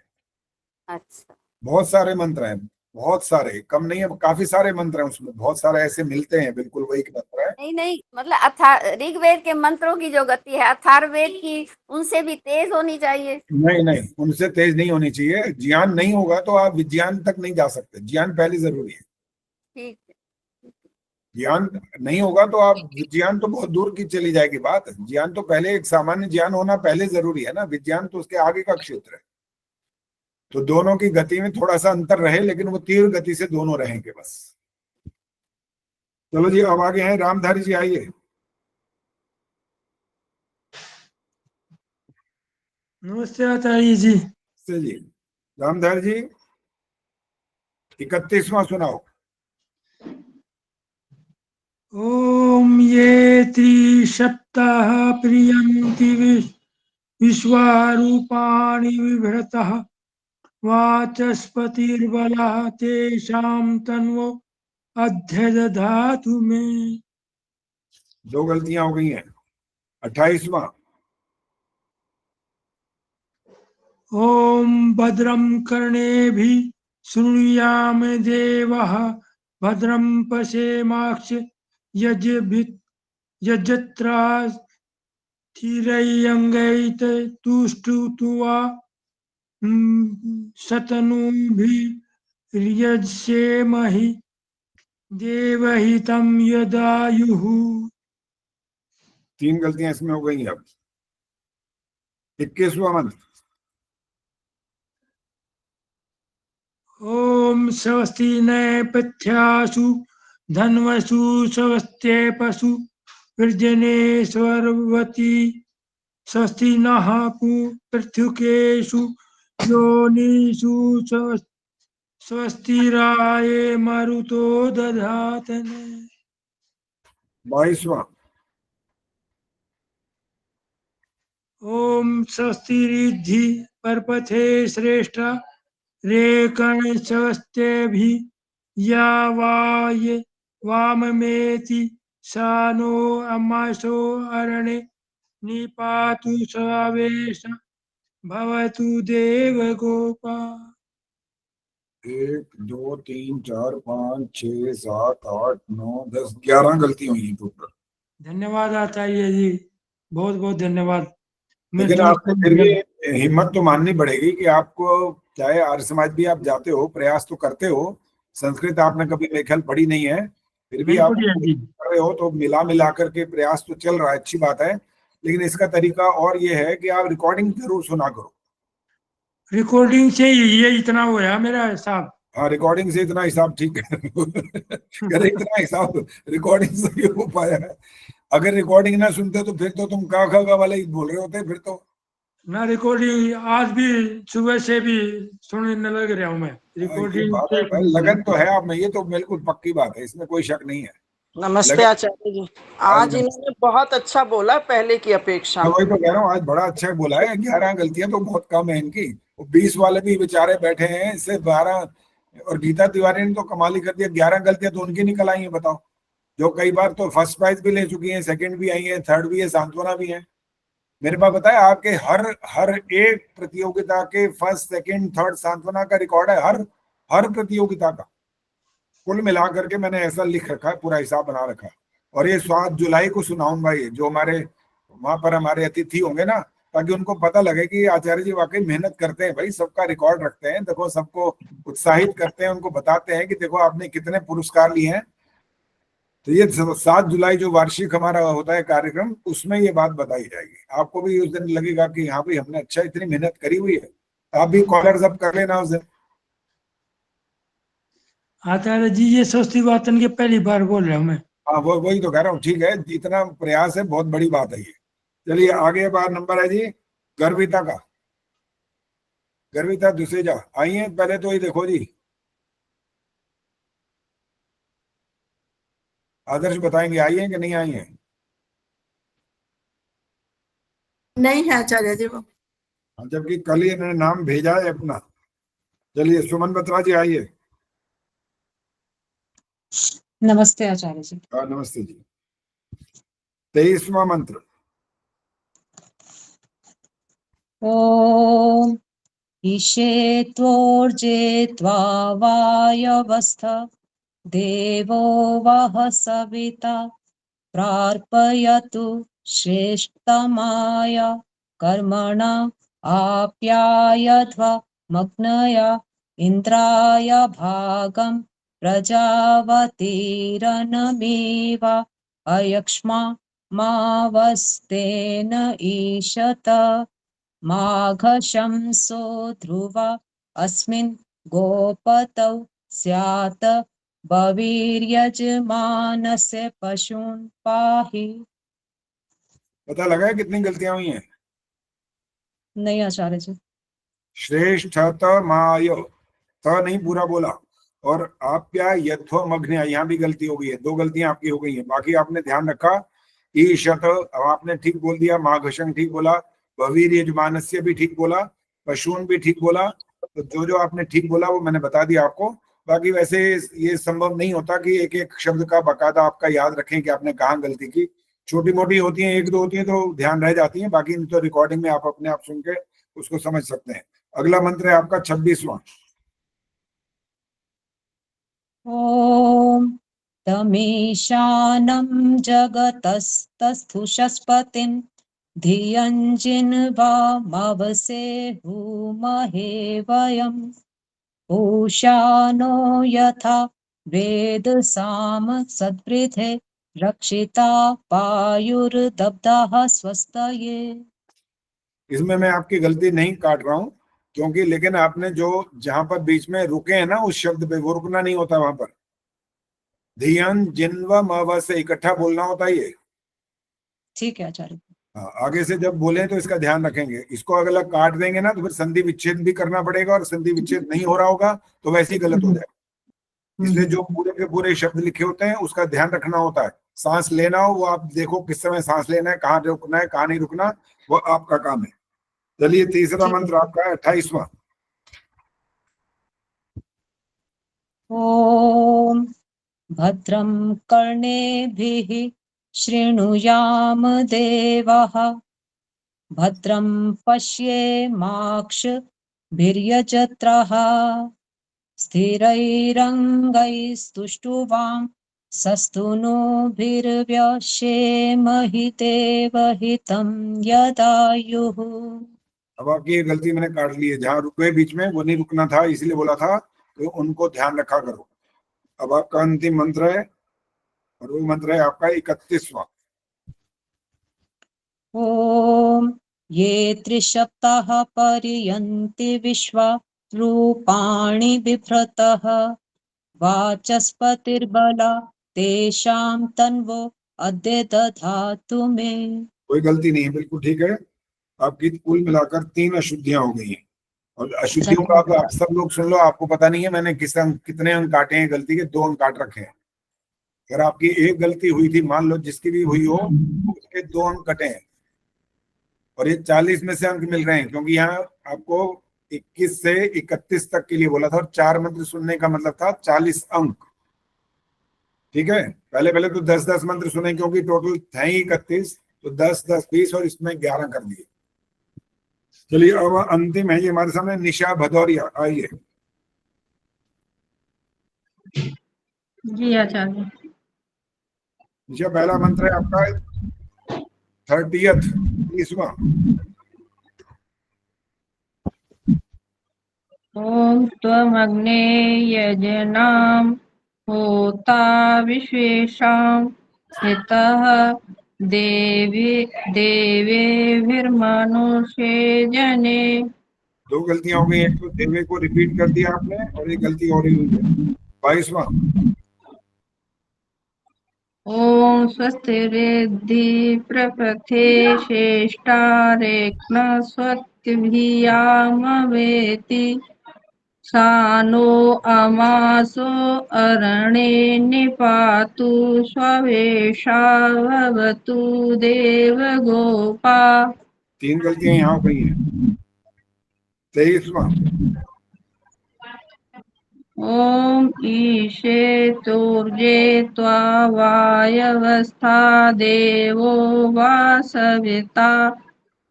अच्छा, बहुत सारे मंत्र हैं, बहुत सारे, कम नहीं है, काफी सारे मंत्र हैं उसमें, बहुत सारे ऐसे मिलते हैं, बिल्कुल वही मंत्र है। नहीं, मतलब ऋग्वेद के मंत्रों की जो गति है अथर्ववेद की उनसे भी तेज होनी चाहिए। नहीं, उनसे तेज नहीं होनी चाहिए। ज्ञान नहीं होगा तो आप विज्ञान तक नहीं जा सकते, ज्ञान पहले जरूरी है। ठीक है। ज्ञान नहीं होगा तो आप विज्ञान तो बहुत दूर की चली जाएगी बात। ज्ञान तो पहले, एक सामान्य ज्ञान होना पहले जरूरी है ना, विज्ञान तो उसके आगे का क्षेत्र है। तो दोनों की गति में थोड़ा सा अंतर रहे, लेकिन वो तीव्र गति से दोनों रहेंगे बस। चलो जी, अब आगे हैं रामधारी जी, आइए। नमस्ते आचार्य जी। जी रामधारी जी, 31वां सुनाओ। ओम त्रिसप्ताह प्रियन्ति विश्वारूपाणि विभ्रतः वाचस्पतिर्बलः तेषां तन्वो अध्यदधातु मे। 2 गलतियां हो गई हैं। 28वां। ओम भद्रं कर्णेभिः शृणुयाम देवः भद्रं पश्येमाक्ष यजत्रा स्थिरैरङ्गैः तुष्टुवा शतनूभिर्यजेमहि देवहितं यदायुः। 3 गलतियां इसमें हो गई हैं। अब 21वां मंत्र। ओम स्वस्ति न पथ्यासु धन्वसु स्वस्त्येपसु विर्जनेश्वरवती स्वस्ति नः पृथुकेषु योनिषु स्वस्तिराय मरुतो दधातने। 22वां। ओम स्वस्तिरिद्धि परपथे श्रेष्ठ रेकण स्वस्तेभि या वाय वाममेति सानो अमासो अरणे निपातु स्वावेश भवतु देवगोपा। 1 2 3 4 5 6 7 8 9 10 11 गलती हुई हैं टोटल। धन्यवाद आचार्य जी, बहुत बहुत धन्यवाद। लेकिन आपको फिर भी हिम्मत तो माननी पड़ेगी कि आपको चाहे आर्य समाज भी आप जाते हो, प्रयास तो करते हो। संस्कृत आपने कभी मेरे ख्याल पढ़ी नहीं है, फिर भी आप कर रहे हो, तो मिला करके प्रयास तो चल रहा है, अच्छी बात है। लेकिन इसका तरीका और ये है कि आप रिकॉर्डिंग जरूर सुना करो। रिकॉर्डिंग से ये इतना हुआ मेरा हिसाब। हाँ, रिकॉर्डिंग से इतना हिसाब ठीक है। इतना हिसाब रिकॉर्डिंग से ही हो पाया है। अगर रिकॉर्डिंग ना सुनते तो फिर तो तुम का वाले ही बोल रहे होते। फिर तो ना रिकॉर्डिंग आज भी सुबह से भी सुनने लग रहा हूँ मैं। रिकॉर्डिंग लगन तो है आप में, ये तो बिल्कुल पक्की बात है, इसमें कोई शक नहीं है। नमस्ते आचार्य जी, आज इन्होंने बहुत अच्छा बोला पहले की अपेक्षा। मैं वही तो कह रहा हूँ, आज बड़ा अच्छा बोला है। 11 गलतियां तो बहुत कम है इनकी। 20 वाले भी बेचारे बैठे हैं, इससे 12। और गीता तिवारी ने तो कमाल ही कर दिया, 11 गलतियां तो उनकी निकल आई है। बताओ, जो कई बार तो फर्स्ट प्राइज भी ले चुकी हैं, सेकंड भी आई है, थर्ड भी है, सांत्वना भी है। मेरे पास बताया आपके हर एक प्रतियोगिता के फर्स्ट सेकंड थर्ड सांत्वना का रिकॉर्ड है, हर प्रतियोगिता का कुल मिलाकर के मैंने ऐसा लिख रखा है, पूरा हिसाब बना रखा है। और ये 7 जुलाई को सुनाऊंगा, ये जो हमारे वहां पर हमारे अतिथि होंगे ना, ताकि उनको पता लगे कि आचार्य जी वाकई मेहनत करते हैं भाई, सबका रिकॉर्ड रखते हैं। देखो, सबको उत्साहित करते हैं, उनको बताते हैं कि देखो आपने कितने पुरस्कार लिए हैं। तो ये 7 जुलाई जो वार्षिक हमारा होता है कार्यक्रम, उसमें ये बात बताई जाएगी। आपको भी उस दिन लगेगा कि हाँ भाई हमने अच्छा इतनी मेहनत करी हुई है। आप भी कॉलर्स अप कर लेना उस दिन। आचार्य जी, ये सस्ती बातन के पहली बार बोल रहा हूँ मैं। हाँ, वही तो कह रहा हूँ। ठीक है, इतना प्रयास है, बहुत बड़ी बात है ये। चलिए आगे बार नंबर है जी गर्विता का। गर्विता दुसेजा आई है, पहले तो ये देखो जी, आदर्श बताएंगे आई है कि नहीं आई है। नहीं है आचार्य जी वो। जबकि कल ही इन्होंने नाम भेजा है अपना। चलिए सुमन बत्रा जी आइए। नमस्ते आचार्य जी। हाँ नमस्ते जी। 23वां मंत्र। ओम ईशेत्वोर्जे त्वा वायवस्थ देवो वः सविता प्रार्पयतु श्रेष्ठतमाय कर्मणा आप्यायध्व मग्नया इन्द्राय भागं प्रजावतीरनमेव अयक्ष्मा मावस्तेन ईशत माघशंसो ध्रुव अस्मिन् गोपतौ स्यात् बवीर्यजमानस्य पशून् पाहि। पता लगा कितनी गलतियां हुई हैं? नहीं आचार्य जी। श्रेष्ठतमाय, त नहीं पूरा बोला। और आप्या यथो मग्न, यहाँ भी गलती हो गई है। 2 गलतियां आपकी हो गई हैं। बाकी आपने ध्यान रखा ईशत, अब आपने ठीक बोल दिया, माघशं ठीक बोला, भवीर यजमानस्य भी ठीक बोला, पशून भी ठीक बोला। तो जो जो आपने ठीक बोला वो मैंने बता दिया आपको। बाकी वैसे ये संभव नहीं होता कि एक एक शब्द का बाकायदा आपका याद रखें कि आपने कहाँ गलती की। छोटी मोटी होती हैं, एक दो होती है तो ध्यान रह जाती हैं, बाकी तो रिकॉर्डिंग में आप अपने आप सुन के उसको समझ सकते हैं। अगला मंत्र है आपका 26वां। ओम तमेशानं जगतस्तस्थुषस्पतिं धियञ्जिन्वामवसे भूमहे वयं पूषानो यथा वेद साम सद्वृधे रक्षिता पायुर्दब्धाः स्वस्तये। इसमें मैं आपकी गलती नहीं काट रहा हूं, क्योंकि लेकिन आपने जो जहां पर बीच में रुके हैं ना उस शब्द पे, वो रुकना नहीं होता वहां पर। धियन जिन्व मव से इकट्ठा बोलना होता है ये। ठीक है आचार्य। हाँ, आगे से जब बोले तो इसका ध्यान रखेंगे। इसको अगर काट देंगे ना तो फिर संधि विच्छेद भी करना पड़ेगा, और संधि विच्छेद नहीं हो रहा होगा तो वैसे ही गलत हो जाएगा। इसलिए जो पूरे के पूरे शब्द लिखे होते हैं उसका ध्यान रखना होता है। सांस लेना हो वो आप देखो किस समय सांस लेना है, कहाँ रुकना है, कहाँ नहीं रुकना, वो आपका काम है। चलिए तीसरा मंत्र आपका है 28वां। ओम भद्रं कर्णेभिः शृणुयाम देवाः भद्रं पश्येमाक्षभिर्यजत्राः स्थिरैरङ्गैस्तुष्टुवां सस्तुनोभिर्व्यशेमहि देवहितं यदायुः। अब आपकी ये गलती मैंने काट ली है, जहां रुके बीच में वो नहीं रुकना था, इसीलिए बोला था तो उनको ध्यान रखा करो। अब आपका अंतिम मंत्र है, और वो मंत्र है आपका 31वां। ओम ये त्रिशप्ताः पर्यन्ति विश्वा रूपाणि बिभ्रतः वाचस्पतिर्बला तेषां तन्वो अद्य दधातु मे। कोई गलती नहीं है, बिल्कुल ठीक है। आपकी कुल मिलाकर 3 अशुद्धियां हो गई हैं, और अशुद्धियों का आप सब लोग सुन लो। आपको पता नहीं है मैंने कितने अंक काटे हैं, गलती के 2 अंक काट रखे हैं। अगर आपकी एक गलती हुई थी, मान लो जिसकी भी हुई हो, उसके 2 अंक कटे हैं, और ये 40 में से अंक मिल रहे हैं, क्योंकि यहाँ आपको 21 से 31 तक के लिए बोला था, और 4 मंत्र सुनने का मतलब था 40 अंक। ठीक है, पहले तो 10-10 मंत्र सुने, क्योंकि टोटल थे ही 31, तो 10-10 20 और इसमें 11 कर दिए। चलिए अब अंतिम है ये हमारे सामने, निशा भदौरिया, आइए। जी आचार्य। निशा, पहला मंत्र है आपका 30वां। ओम त्वमग्ने यजनां होता विश्वेषां हितः देवेभिर्मनुषे जने। 2 गलतियां हो गई, एक तो देवे को रिपीट कर दिया आपने, और एक गलती और ही हुई है। 22वां। ओम स्वस्तिरिद्धि प्रपथे श्रेष्ठा रेक्न स्वस्तिभियामवेति सानो अमासो अरणे निपातु स्ववेशा भवतु देवगोपा। 3 गलतियां यहाँ हो गई हैं। 23वां। ओम ईशे तोर्जे त्वा वायवस्था देवो वासविता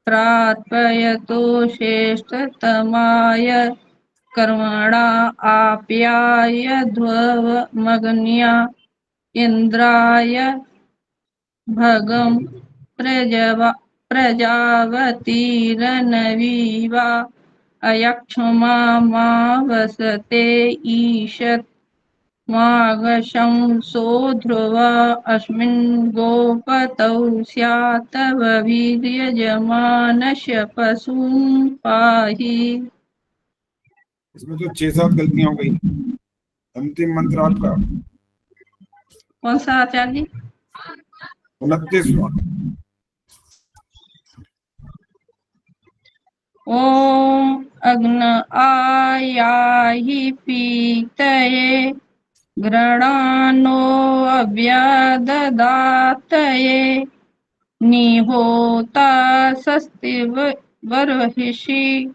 प्रार्पयतो श्रेष्ठतमाय कर्मणा आप्याय ध्वमग्न्या इंद्राय भगं प्रजावतीरनवीवा अयक्षमावसते ईशत् मागशं ध्रुव अस्मिन् गोपतौ स्यात् वीर्यजमानस्य पशून् पाहि। इसमें तो 6-7 गलतियां हो गई। अंतिम मंत्र आपका कौन सा आचार्य जी? 29वां। ओम अग्न आयाहि पीतये घृणानो अव्यददातये निहोता सस्ते वरहिषि।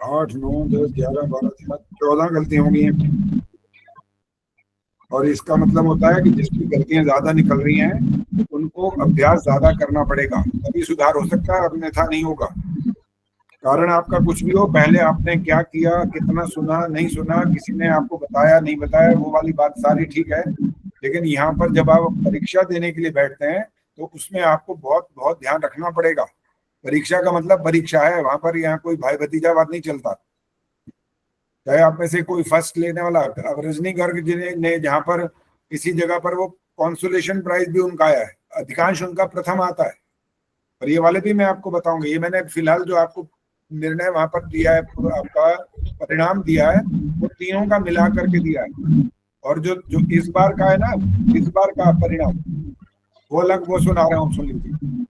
8, 9, 10, 11, 12, 13, 14 गलतियां हो गई हैं। और इसका मतलब होता है कि जिसकी गलतियां ज्यादा निकल रही हैं उनको अभ्यास ज्यादा करना पड़ेगा, तभी सुधार हो सकता है, अन्यथा नहीं होगा। कारण आपका कुछ भी हो, पहले आपने क्या किया, कितना सुना, नहीं सुना, किसी ने आपको बताया, नहीं बताया, वो वाली बात सारी ठीक है, लेकिन यहाँ पर जब आप परीक्षा देने के लिए बैठते हैं तो उसमें आपको बहुत बहुत ध्यान रखना पड़ेगा। परीक्षा का मतलब परीक्षा है, वहां पर यहाँ कोई भाई भतीजावाद नहीं चलता। चाहे आप में से कोई फर्स्ट लेने वाला, अब रजनी गर्ग ने जहाँ पर किसी जगह पर वो कॉन्सोलेशन प्राइज भी उनका आया है, अधिकांश उनका प्रथम आता है। और ये वाले भी मैं आपको बताऊंगा, ये मैंने फिलहाल जो आपको निर्णय वहां पर दिया है, आपका परिणाम दिया है, वो तीनों का मिला करके दिया है। और जो जो इस बार का है ना, इस बार का परिणाम वो अलग, वो सुना रहा हूँ, सुन लीजिए।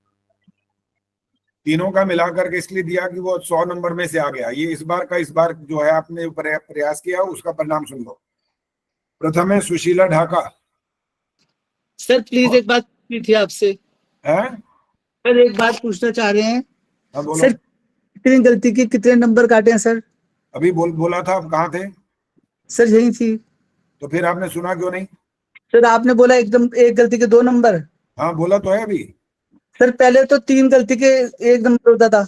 तीनों का मिला करके इसलिए दिया कि वो 100 नंबर में से आ गया। ये इस बार जो है आपने प्रयास किया उसका परिणाम सुन लो। प्रथम है सुशीला ढाका। सर प्लीज एक बात पूछनी थी आपसे। हैं? सर एक बात पूछना चाह रहे हैं। हाँ बोलो। सर कितनी गलती की कितने नंबर काटे हैं सर? अभी बोला था, आप कहाँ थे? सर यही थी। तो फिर आपने सुना क्यों नहीं? सर आपने बोला एकदम एक गलती के 2 नंबर। हाँ बोला तो है अभी। सर पहले तो 3 गलती के 1 नंबर होता था।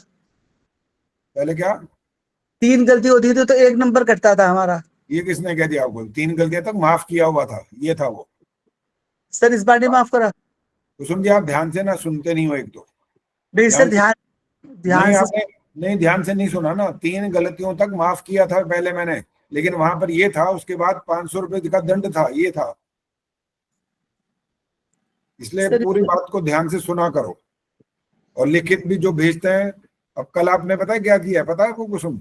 पहले क्या? 3 गलती होती थी तो 1 नंबर कटता था हमारा। ये किसने कह दिया आपको? 3 गलतियां तक माफ किया हुआ था, ये था वो। सर इस बार नहीं माफ करा? तो समझे, आप ध्यान से ना सुनते नहीं हो। एक तो नहीं सर ध्यान नहीं, आपने नहीं ध्यान से नहीं सुना ना। 3 गलतियों तक माफ किया था पहले मैंने, लेकिन वहां पर ये था, उसके बाद 500 रुपए का दंड था, ये था। इसलिए पूरी बात को ध्यान से सुना करो। और लिखित भी जो भेजते हैं, अब कल आपने पता है क्या किया? पता है आपको कुसुम?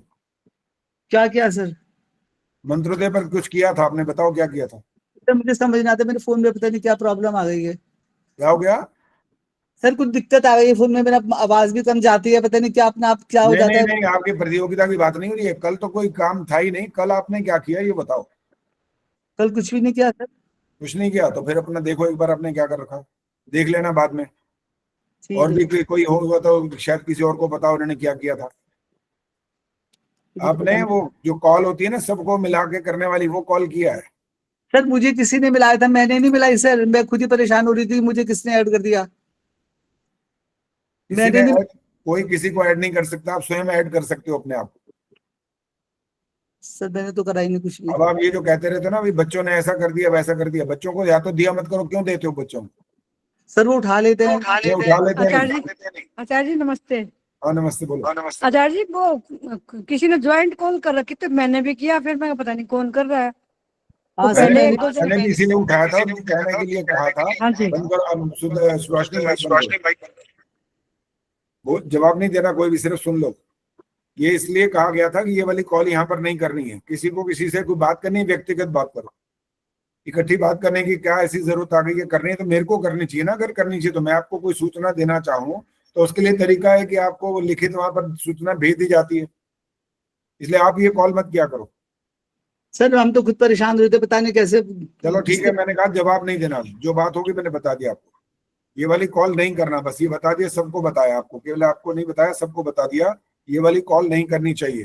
क्या किया सर? मंत्रोदय पर कुछ किया था आपने, बताओ क्या किया था? सर मुझे समझ नहीं आता, मेरे फोन में पता नहीं क्या प्रॉब्लम आ गई है। क्या हो गया? सर कुछ दिक्कत आ गई है फोन में, मेरा आवाज भी कम जाती है, पता नहीं क्या अपने आप क्या हो जाता है। नहीं, आपकी प्रतियोगिता की बात नहीं हो रही है। कल तो कोई काम था ही नहीं। कल आपने क्या किया ये बताओ? कल कुछ भी नहीं किया सर। कुछ नहीं किया तो फिर अपना देखो एक बार आपने क्या कर रखा, देख लेना बाद में। और भी कोई होगा तो शायद किसी और को पता उन्होंने क्या किया था। आपने वो जो कॉल होती है ना सबको मिला के करने वाली, वो कॉल किया है? सर मुझे किसी ने मिलाया था, मैंने नहीं मिलाई सर, मैं खुद ही परेशान हो रही थी, मुझे किसने ऐड कर दिया? मैंने नहीं। कोई किसी को ऐड नहीं कर सकता, आप स्वयं ऐड कर सकते हो अपने आप। सर मैंने तो करा ही नहीं कुछ भी। अब आप ये जो कहते रहते हो ना, अभी बच्चों ने ऐसा कर दिया वैसा कर दिया, बच्चों को या तो दिया मत करो। क्यों देते हो बच्चों को? सर वो उठा लेते हैं। उठा लेते हैं। आचार्य जी नमस्ते। हाँ नमस्ते, बोलो। आचार्य जी वो किसी ने ज्वाइंट कॉल कर रखी, तो मैंने भी किया, फिर मैं पता नहीं कौन कर रहा है। पहले किसी ने उठाया था, कहने के लिए कहा था। हाँ जी। सुभाषनी भाई वो जवाब नहीं देना कोई भी, सिर्फ सुन लो। ये इसलिए कहा गया था कि ये वाली कॉल यहाँ पर नहीं करनी है। किसी को किसी से कोई बात करनी है, व्यक्तिगत बात करो। इकट्ठी बात करने की क्या ऐसी जरूरत आ गई है? करनी है तो मेरे को करनी चाहिए ना। अगर करनी चाहिए तो मैं आपको कोई सूचना देना चाहूँ तो उसके लिए तरीका है कि आपको लिखित वहां पर सूचना भेज दी जाती है। इसलिए आप ये कॉल मत किया करो। सर हम तो खुद परेशान हुए थे, पता नहीं कैसे। चलो ठीक है, मैंने कहा जवाब नहीं देना। जो बात होगी मैंने बता दिया आपको। ये वाली कॉल नहीं करना, बस ये बता दिया, सबको बताया आपको, केवल आपको नहीं बताया, सबको बता दिया। ये वाली कॉल नहीं करनी चाहिए।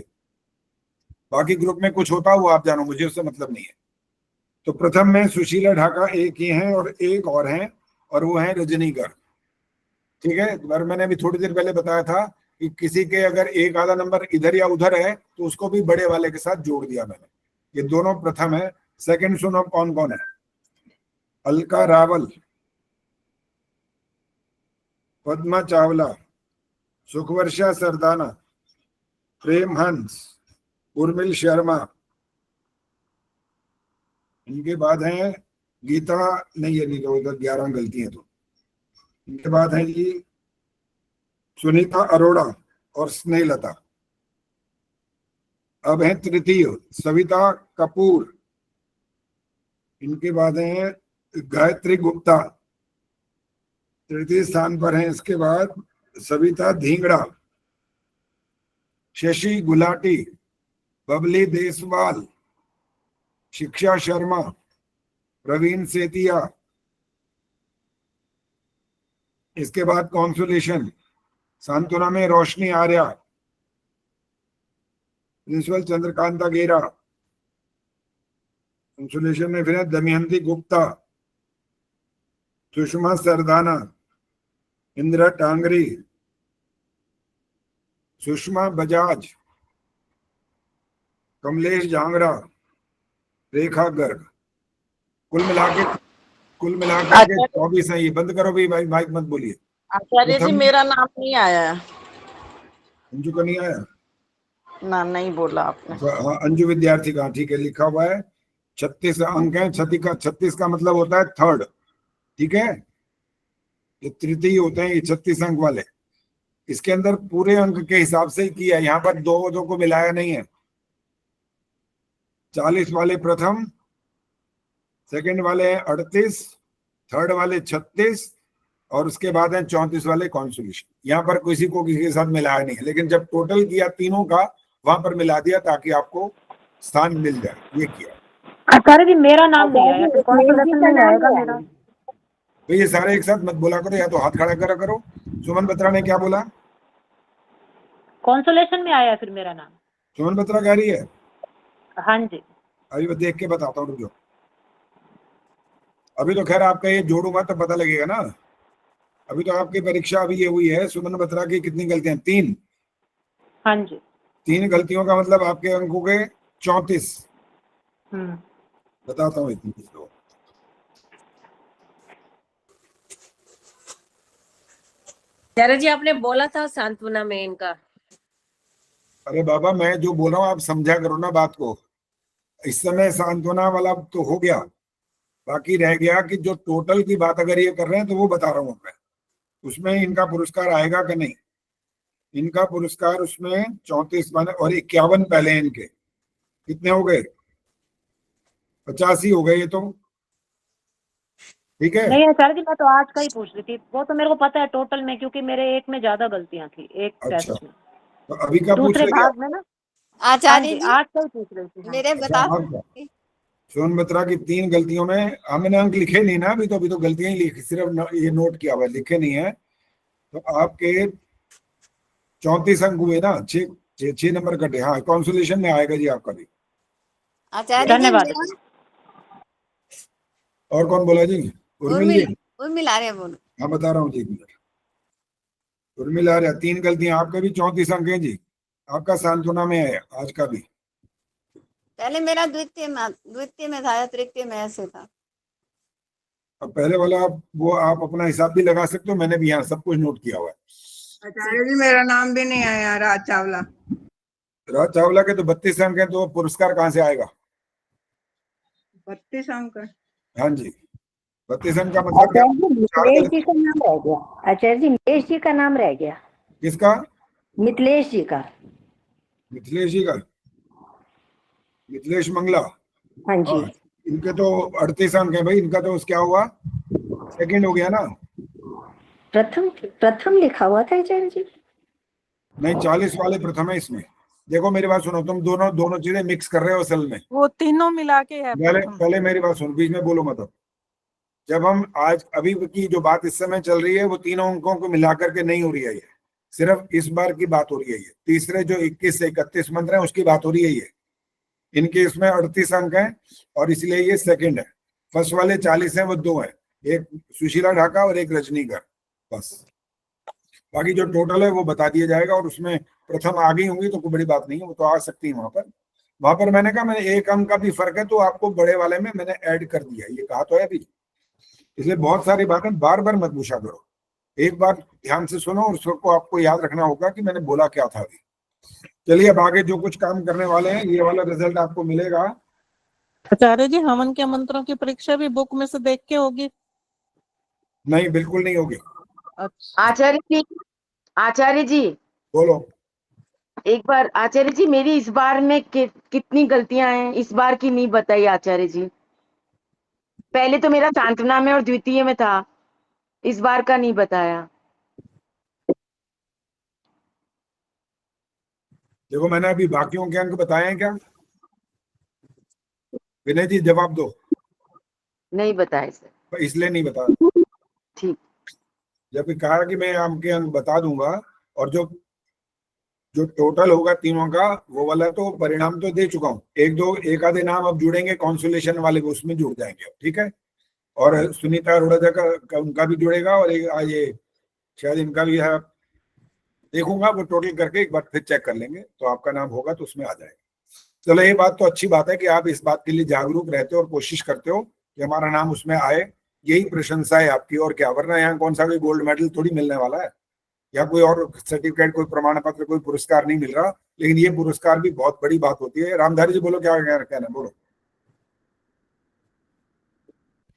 बाकी ग्रुप में कुछ होता हुआ आप जानो, मुझे उससे मतलब नहीं है। तो प्रथम में सुशीला ढाका एक ही हैं और एक और हैं, और वो हैं रजनी गर्ग। ठीक है, पर मैंने अभी थोड़ी देर पहले बताया था कि किसी के अगर एक आधा नंबर इधर या उधर है तो उसको भी बड़े वाले के साथ जोड़ दिया मैंने। ये दोनों प्रथम है। सेकंड सुनो कौन कौन है। अलका रावल, पद्मा चावला, सुखवर्षा सरदाना, प्रेम हंस, उर्मिल शर्मा। इनके बाद हैं गीता, नहीं ये नहीं, तो 11 गलती है। तो इनके बाद है जी सुनीता अरोड़ा और स्नेहलता। अब है तृतीय सविता कपूर। इनके बाद है गायत्री गुप्ता, तृतीय स्थान पर है। इसके बाद सविता धींगड़ा, शशि गुलाटी, बबली देसवाल, शिक्षा शर्मा, प्रवीण सेतिया, इसके बाद कॉन्सोलेशन, सांत्वना में रोशनी आर्या, प्रिंसिपल चंद्रकांता गेरा, कंसोलेशन में फिर दमयंती गुप्ता, सुषमा सरदाना, इंदिरा टांगरी, सुषमा बजाज, कमलेश जांगड़ा, रेखा गर्ग। कुल मिला के 24 है। ये बंद करो भी भाई, माइक मत बोलिए। आचार्य जी मेरा नाम नहीं आया है। अंजू का नहीं आया ना, नहीं बोला आपने। हाँ, अंजू विद्यार्थी का ठीक है, लिखा हुआ है। 36 अंक है। 36 का मतलब होता है थर्ड, ठीक है। ये तृतीय होते हैं ये 36 अंक वाले। इसके अंदर पूरे अंक के हिसाब से ही किया, यहाँ पर दो को मिलाया नहीं है। 40 वाले प्रथम, सेकंड वाले 38, थर्ड वाले 36 और उसके बाद है 34 वाले कॉन्सोलेशन। यहाँ पर किसी को किसी के साथ मिलाया नहीं है, लेकिन जब टोटल किया तीनों का वहां पर मिला दिया ताकि आपको स्थान मिल जाए, ये किया। आचार्य जी मेरा नाम नहीं आया, कॉन्सोलेशन में आएगा मेरा। तो ये सारे एक साथ मत बोला करो, या तो हाथ खड़ा करा करो। सुमन बत्रा ने क्या बोला? कॉन्सोलेशन में आया फिर मेरा नाम। सुमन बत्रा कह रही है हाँ जी। अभी मैं देख के बताता हूँ, रुको। अभी तो खैर आपका ये जोड़ूंगा तो पता लगेगा ना। अभी तो आपकी परीक्षा अभी ये हुई है। सुमन बत्रा की कितनी गलतियां? 3। हाँ जी। 3 गलतियों का मतलब आपके अंक हो गए 34। बताता हूँ इतनी तो। आचार्य जी आपने बोला था सांत्वना में इनका। अरे बाबा मैं जो बोल रहा हूँ आप समझा करो ना बात को। इस समय सांत्वना वाला तो हो गया, बाकी रह गया कि जो टोटल की बात अगर ये कर रहे हैं तो वो बता रहा हूँ मैं। उसमें इनका पुरस्कार आएगा कि नहीं? इनका पुरस्कार उसमें 34 बने और 51 पहले इनके कितने हो गए? 85 हो गए ये तो, ठीक है। नहीं आचार्य जी मैं तो आज का ही पूछ रही थी, वो तो मेरे को पता है टोटल में, क्योंकि मेरे एक में ज्यादा गलतियां थी, एक टेस्ट में। तो अभी का पूछ दूसरे रहे भाग में ना। आचार्य जी आज का ही पूछ रही थी। मेरे बता सोन बत्रा की 3 गलतियों में हमने अंक लिखे नहीं ना अभी तो गलतियां ही लिखी, सिर्फ ये नोट किया हुआ, लिखे नहीं है। तो आपके 34 अंक हुए ना, 6 नंबर कटे। हाँ कॉन्सोलेशन में आएगा जी आपका भी। आचार्य जी धन्यवाद। और कौन बोला जी? उर्मिल जी। उर्मिल आ रहे बोलो। हाँ बता रहा हूँ जी, 1 मिनट। उर्मिल आ रहा, 3 गलतियां। आपका भी 34 अंक है जी। आपका सांत्वना में है आज का भी। पहले मेरा द्वितीय में था या तृतीय में ऐसे था। अब पहले वाला वो आप अपना हिसाब भी लगा सकते हो, मैंने भी यहाँ सब कुछ नोट किया हुआ है। आचार्य जी मेरा नाम भी नहीं आया, राज चावला। राज चावला के तो 32 अंक है, तो पुरस्कार कहाँ से आएगा? 32 अंक। हाँ जी 32 अंक का मतलब क्या? मिथिलेश जी का नाम रह गया। आचार्य जी मिथिलेश जी का नाम रह गया। किसका? मिथिलेश जी का। मिथिलेश जी का, मिथिलेश मंगला। हाँ जी। इनके तो 38 अंक है भाई। इनका तो क्या हुआ? सेकंड हो गया ना। प्रथम लिखा हुआ था आचार्य जी। नहीं 40 वाले प्रथम है इसमें। देखो मेरी बात सुनो, तुम दोनों चीजें मिक्स कर रहे हो असल में। वो तीनों मिला के है। पहले मेरी बात सुनो, बीच में बोलो मत। जब हम आज अभी की जो बात इस समय चल रही है वो तीनों अंकों को मिलाकर के नहीं हो रही है, ये सिर्फ इस बार की बात हो रही है। ये तीसरे जो 21 से 31 मंत्र है उसकी बात हो रही है। ये इनके इसमें 38 अंक हैं और इसलिए ये सेकंड है। फर्स्ट वाले 40 हैं, वो 2 हैं, एक सुशीला ढाका और एक रजनीकर, बस। बाकी जो टोटल है वो बता दिया जाएगा और उसमें प्रथम आ गई होंगी तो कोई बड़ी बात नहीं है, वो तो आ सकती है वहां पर मैंने कहा मैंने 1 अंक का भी फर्क है तो आपको बड़े वाले में मैंने ऐड कर दिया, ये कहा तो है अभी। इसलिए बहुत सारी बातें बार बार मत पूछा करो, एक बार ध्यान से सुनो और उसको आपको याद रखना होगा कि मैंने बोला क्या था अभी। चलिए अब आगे जो कुछ काम करने वाले हैं, ये वाला रिजल्ट आपको मिलेगा। आचार्य जी हवन के मंत्रों की परीक्षा भी बुक में से देख के होगी? नहीं बिल्कुल नहीं होगी। आचार्य जी बोलो। एक बार आचार्य जी मेरी इस बार में कितनी गलतियां हैं, इस बार की नहीं बताई आचार्य जी। पहले तो मेरा सांत्वना में और द्वितीय में था, इस बार का नहीं बताया। देखो मैंने अभी बाकियों के अंक बताए हैं क्या? विनय जी जवाब दो। नहीं बताए सर। इसलिए नहीं बताया। ठीक। जब कहा कि मैं आपके अंक बता दूंगा, और जो जो टोटल होगा तीनों का वो वाला तो परिणाम तो दे चुका हूँ। एक आधे नाम अब जुड़ेंगे कॉन्सोलेशन वाले, उसमें जुड़ जाएंगे, ठीक है। और सुनीता अरोड़ा का उनका भी जुड़ेगा, और ये शायद इनका भी है, देखूंगा वो टोटल करके एक बार फिर चेक कर लेंगे, तो आपका नाम होगा तो उसमें आ जाएगा। चलो ये बात तो अच्छी बात है कि आप इस बात के लिए जागरूक रहते हो और कोशिश करते हो कि हमारा नाम उसमें आए, यही प्रशंसा है आपकी, और क्या। वरना यहाँ कौन सा कोई गोल्ड मेडल थोड़ी मिलने वाला है, या कोई और सर्टिफिकेट, कोई प्रमाण पत्र, कोई पुरस्कार नहीं मिल रहा। लेकिन ये पुरस्कार भी बहुत बड़ी बात होती है। रामधारी जी बोलो, क्या कहना, बोलो।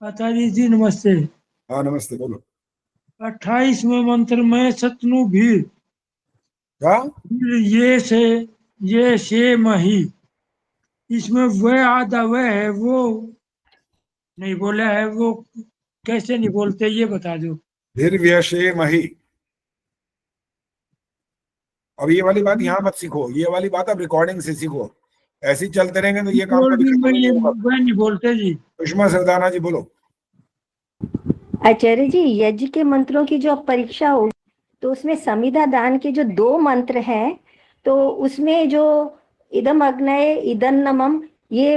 आचार्य जी नमस्ते। हाँ नमस्ते, बोलो। 28वें मंत्र में सतनु भीड़, क्या ये से मही, इसमें वह आधा वह है, वो नहीं बोला है, वो कैसे नहीं बोलते ये बता दो। फिर व्यशे मही। अब ये वाली बात यहाँ मत सीखो, ये वाली बात अब रिकॉर्डिंग से सीखो। ऐसे ही चलते रहेंगे तो ये काम कभी खत्म नहीं होगा। वह नहीं बोलते जी। सुषमा सरदाना जी बोलो। आचार्य जी, यज्ञ के मंत्रों की जो परीक्षा होगी तो उसमें समिधा दान के जो 2 मंत्र हैं, तो उसमें जो इदम अग्नये इदम नमम, ये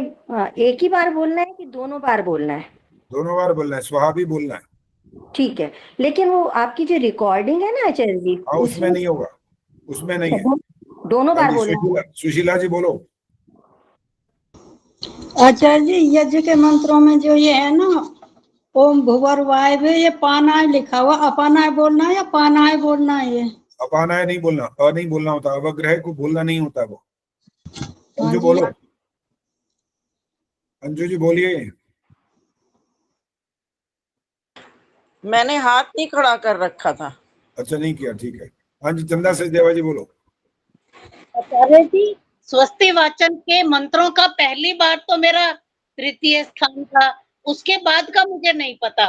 एक ही बार बोलना है कि दोनों बार बोलना है? दोनों बार बोलना है, स्वाहा भी बोलना है। ठीक है, लेकिन वो आपकी जो रिकॉर्डिंग है ना आचार्य जी, उसमें नहीं होगा, उसमें नहीं है। दोनों बार बोलना है। सुशीला जी बोलो। आचार्य जी, यज्ञ के मंत्रों में जो ये है ना, ओम भुवर्वाय, ये पानाय लिखा हुआ, अपानाय बोलना है या पानाय बोलना है? ये अपानाय नहीं बोलना, नहीं बोलना होता, अवग्रह को बोलना नहीं होता वो। अंजू बोलो, अंजू जी बोलिए। मैंने हाथ नहीं खड़ा कर रखा था। अच्छा, नहीं किया, ठीक है। हाँ जी, चंदा सचदेवा जी बोलो। आचार्य जी, स्वस्ति वाचन के मंत्रों का पहली बार तो मेरा तृतीय स्थान था, उसके बाद का मुझे नहीं पता।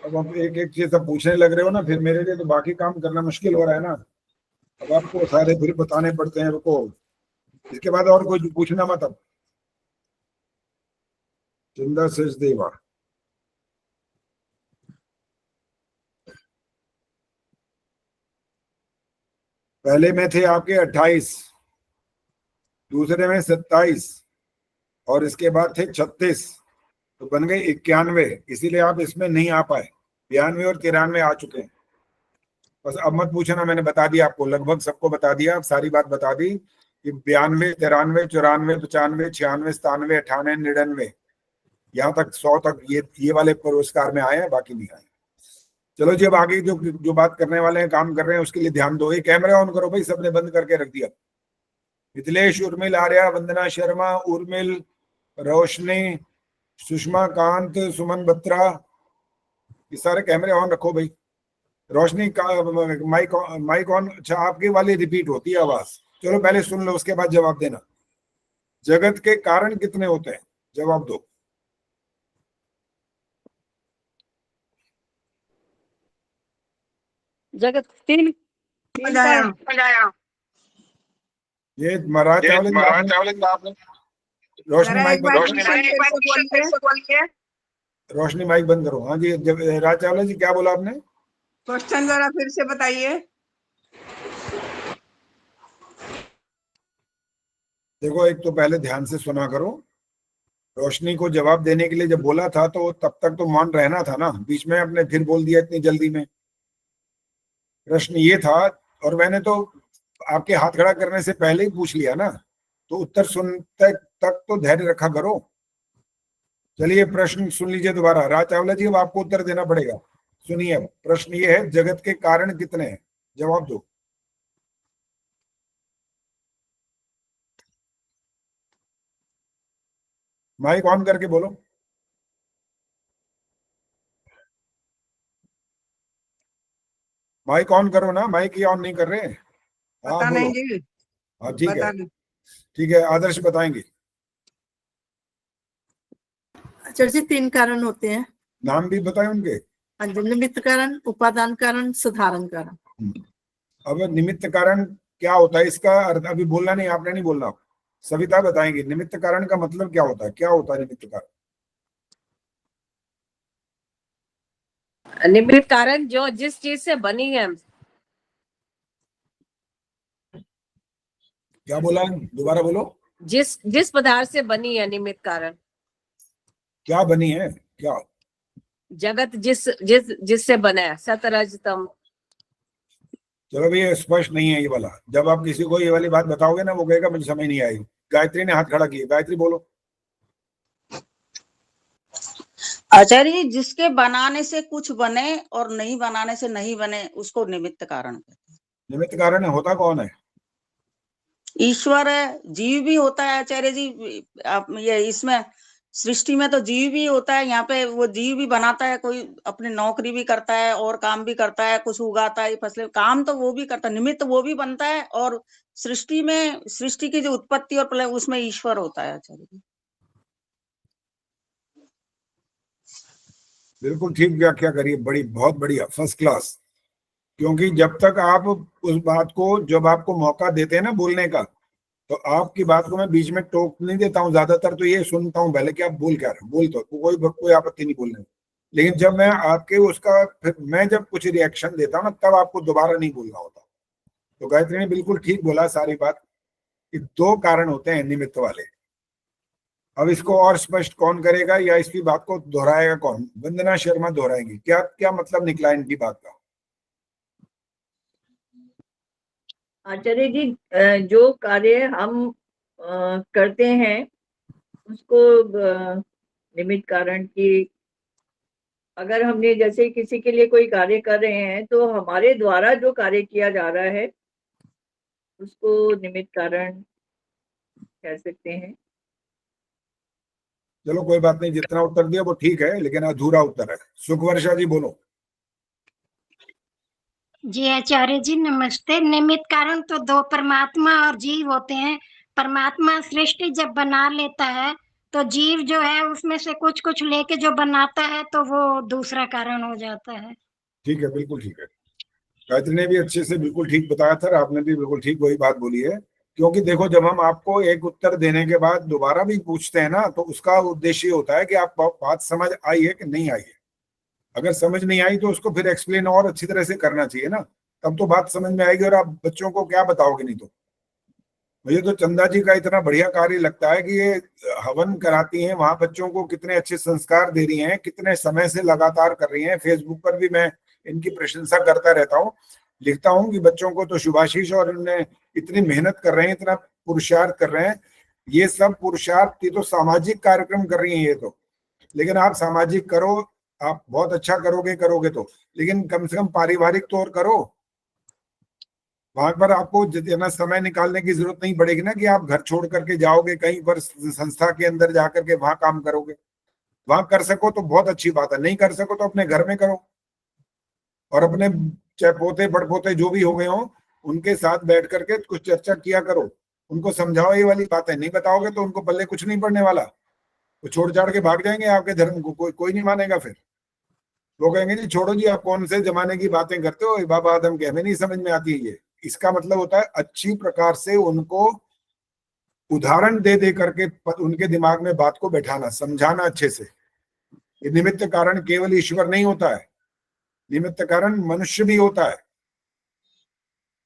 अब आप एक एक चीज सब पूछने लग रहे हो ना, फिर मेरे लिए तो बाकी काम करना मुश्किल हो रहा है ना। अब आपको सारे फिर बताने पड़ते हैं, रुको। इसके बाद और कोई पूछना मत। अब चंदा सचदेवा, पहले में थे आपके 28, दूसरे में 27, और इसके बाद थे 36, तो बन गए 91। इसीलिए आप इसमें नहीं आ पाए। 92 और 93 आ चुके हैं। बस अब मत पूछना, मैंने बता दिया आपको, लगभग सबको बता दिया, अब सारी बात बता दी कि 92, 93, 94, 95, 96, 97, 98, 99, यहाँ तक 100 तक ये वाले पुरस्कार में आए हैं, बाकी नहीं आए। चलो जी, अब आगे जो बात करने वाले हैं, काम कर रहे हैं, उसके लिए ध्यान दो। ये कैमरा ऑन करो भाई, सबने बंद करके रख दिया। मिथिलेश, उर्मिल, आर्या, वंदना शर्मा, उर्मिल, रोशनी, सुषमा कांत, सुमन बत्रा, ये सारे कैमरे ऑन रखो भाई। रोशनी का माइक ऑन। अच्छा, आपकी वाली रिपीट होती है आवाज। चलो पहले सुन लो, उसके बाद जवाब देना। जगत के कारण कितने होते हैं? जवाब दो। जगत 3। ये महाराज चावल, रोशनी माइक बंद करो। रोशनी माइक बंद करो। हाँ जी, राज चावला जी, क्या बोला आपने? क्वेश्चन जरा फिर से बताइए। देखो, एक तो पहले ध्यान से सुना करो। रोशनी को जवाब देने के लिए जब बोला था तो तब तक तो मौन रहना था ना, बीच में आपने फिर बोल दिया इतनी जल्दी में। प्रश्न ये था, और मैंने तो आपके हाथ खड़ा करने से पहले ही पूछ लिया ना, तो उत्तर सुनते तक तो धैर्य रखा करो। चलिए, प्रश्न सुन लीजिए दोबारा। राज चावला जी, अब आपको उत्तर देना पड़ेगा। सुनिए, अब प्रश्न ये है, जगत के कारण कितने हैं? जवाब दो। माइक ऑन करके बोलो। माइक ऑन करो ना, माइक ही ऑन नहीं कर रहे। हाँ पता नहीं बोलो। जी। हाँ ठीक है, बता दो। ठीक है, आदर्श बताएंगे। आचार्य जी, 3 कारण होते हैं। नाम भी बताएं उनके। निमित्त कारण, उपादान कारण, साधारण कारण। अब निमित्त कारण क्या होता है, इसका अर्थ अभी बोलना नहीं, आपने नहीं बोलना, सविता बताएंगे। निमित्त कारण का मतलब क्या होता है? क्या होता है निमित्त कारण? निमित्त कारण जो जिस चीज से बनी है, क्या बोला, दोबारा बोलो। जिस पदार्थ से बनी है निमित्त कारण, क्या बनी है, क्या जगत जिससे बना है, सतरजतम। चलो भैया स्पष्ट नहीं है ये वाला। जब आप किसी को ये वाली बात बताओगे ना, वो कहेगा मुझे समझ नहीं आई। गायत्री ने हाथ खड़ा किया, गायत्री बोलो। आचार्य जी, जिसके बनाने से कुछ बने और नहीं बनाने से नहीं बने, उसको निमित्त कारण कहते हैं। निमित्त कारण है, होता कौन है? ईश्वर है, जीव भी होता है आचार्य जी। आप ये इसमें सृष्टि में तो जीव भी होता है, यहाँ पे वो जीव भी बनाता है, कोई अपनी नौकरी भी करता है और काम भी करता है, कुछ उगाता है फसलें, काम तो वो भी करता है, निमित्त वो भी बनता है। और सृष्टि में, सृष्टि की जो उत्पत्ति और प्रलय, उसमें ईश्वर होता है आचार्य जी। बिल्कुल ठीक व्याख्या करिए, बड़ी बहुत बढ़िया, फर्स्ट क्लास। क्योंकि जब तक आप उस बात को, जब आपको मौका देते हैं ना बोलने का, तो आपकी बात को मैं बीच में टोक नहीं देता हूँ। ज्यादातर तो ये सुनता हूँ पहले कि आप बोल क्या रहे हो, बोल तो कोई आपत्ति नहीं बोलने में। लेकिन जब मैं आपके उसका, फिर मैं जब कुछ रिएक्शन देता हूँ ना, तब आपको दोबारा नहीं बोलना होता। तो गायत्री ने बिल्कुल ठीक बोला सारी बात कि दो कारण होते हैं निमित्त वाले। अब इसको और स्पष्ट कौन करेगा, या इसकी बात को दोहराएगा कौन? वंदना शर्मा दोहराएंगी। क्या क्या मतलब निकला इनकी बात का? आचार्य जी, जो कार्य हम करते हैं उसको निमित्त कारण की, अगर हमने जैसे किसी के लिए कोई कार्य कर रहे हैं तो हमारे द्वारा जो कार्य किया जा रहा है उसको निमित्त कारण कह सकते हैं। चलो कोई बात नहीं, जितना उत्तर दिया वो ठीक है, लेकिन अधूरा उत्तर है। सुखवर्षा जी बोलो। जी आचार्य जी नमस्ते। निमित्त कारण तो दो परमात्मा और जीव होते हैं। परमात्मा सृष्टि जब बना लेता है तो जीव जो है उसमें से कुछ कुछ लेके जो बनाता है तो वो दूसरा कारण हो जाता है। ठीक है, बिल्कुल ठीक है। गायत्री ने भी अच्छे से बिल्कुल ठीक बताया था, आपने भी बिल्कुल ठीक वही बात बोली है। क्योंकि देखो, जब हम आपको एक उत्तर देने के बाद दोबारा भी पूछते हैं ना, तो उसका उद्देश्य होता है कि आप बात समझ आई है कि नहीं आई है। अगर समझ नहीं आई तो उसको फिर एक्सप्लेन और अच्छी तरह से करना चाहिए ना, तब तो बात समझ में आएगी। और आप बच्चों को क्या बताओगे? नहीं तो मुझे तो चंदा जी का इतना बढ़िया कार्य लगता है कि ये हवन कराती हैं, वहां बच्चों को कितने अच्छे संस्कार दे रही हैं, कितने समय से लगातार कर रही हैं। फेसबुक पर भी मैं इनकी प्रशंसा करता रहता हूँ, लिखता हूँ कि बच्चों को तो शुभाशीष, और इन्हें इतनी मेहनत कर रहे हैं, इतना पुरुषार्थ कर रहे हैं। ये सब पुरुषार्थ, ये तो सामाजिक कार्यक्रम कर रही हैं ये तो। लेकिन आप सामाजिक करो, आप बहुत अच्छा करोगे तो, लेकिन कम से कम पारिवारिक तो और करो। वहां पर आपको जितना समय निकालने की जरूरत नहीं पड़ेगी ना कि आप घर छोड़ करके जाओगे कहीं पर संस्था के अंदर जाकर के वहां काम करोगे। वहां कर सको तो बहुत अच्छी बात है, नहीं कर सको तो अपने घर में करो। और अपने चाहे पोते बड़पोते जो भी हो गए हो, उनके साथ बैठ करके कुछ चर्चा किया करो, उनको समझाओ ये वाली बातें। नहीं बताओगे तो उनको पल्ले कुछ नहीं पड़ने वाला, वो छोड़ छाड़ के भाग जाएंगे आपके धर्म को। कोई नहीं मानेगा। फिर वो कहेंगे जी छोड़ो जी, आप कौन से जमाने की बातें करते हो, बाबा आदम के हमें नहीं समझ में आती है ये। इसका मतलब होता है अच्छी प्रकार से उनको उदाहरण दे दे करके उनके दिमाग में बात को बैठाना, समझाना अच्छे से। ये निमित्त कारण केवल ईश्वर नहीं होता है, निमित्त कारण मनुष्य भी होता है।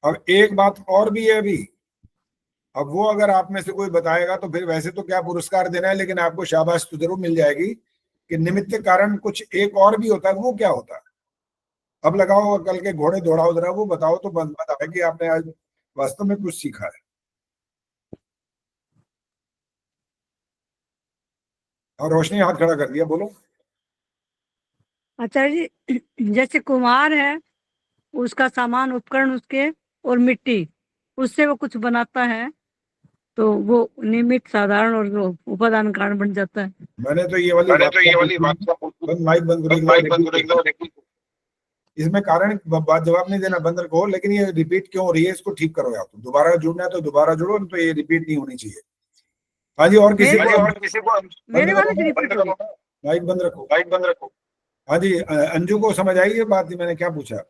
अब एक बात और भी है अभी, अब वो अगर आप में से कोई बताएगा तो फिर वैसे तो क्या पुरस्कार देना है, लेकिन आपको शाबाश तो जरूर मिल जाएगी कि निमित्त कारण कुछ एक और भी होता है। वो क्या होता है? अब लगाओ कल के घोड़े दौड़ाओ जरा, वो बताओ तो बताओ कि आपने आज वास्तव में कुछ सीखा है। और रोशनी हाथ खड़ा कर दिया, बोलो। आचार्य जी जैसे कुम्हार है, उसका सामान उपकरण उसके और मिट्टी, उससे वो कुछ बनाता है तो वो निमित्त साधारण और वो उपादान कारण बन जाता है। मैंने तो ये वाली बात माइक बंद। इसमें कारण बात जवाब नहीं देना, बंद रखो। लेकिन ये रिपीट क्यों हो रही है, इसको ठीक करो। या तो दोबारा जुड़ना है तो दोबारा जुड़ो, तो ये रिपीट नहीं होनी चाहिए। हाँ जी, और किसी को मेरे वाले से रिपीट हो गई। माइक बंद रखो। हाँ जी, अंजू को समझ आई ये बात? मैंने क्या पूछा?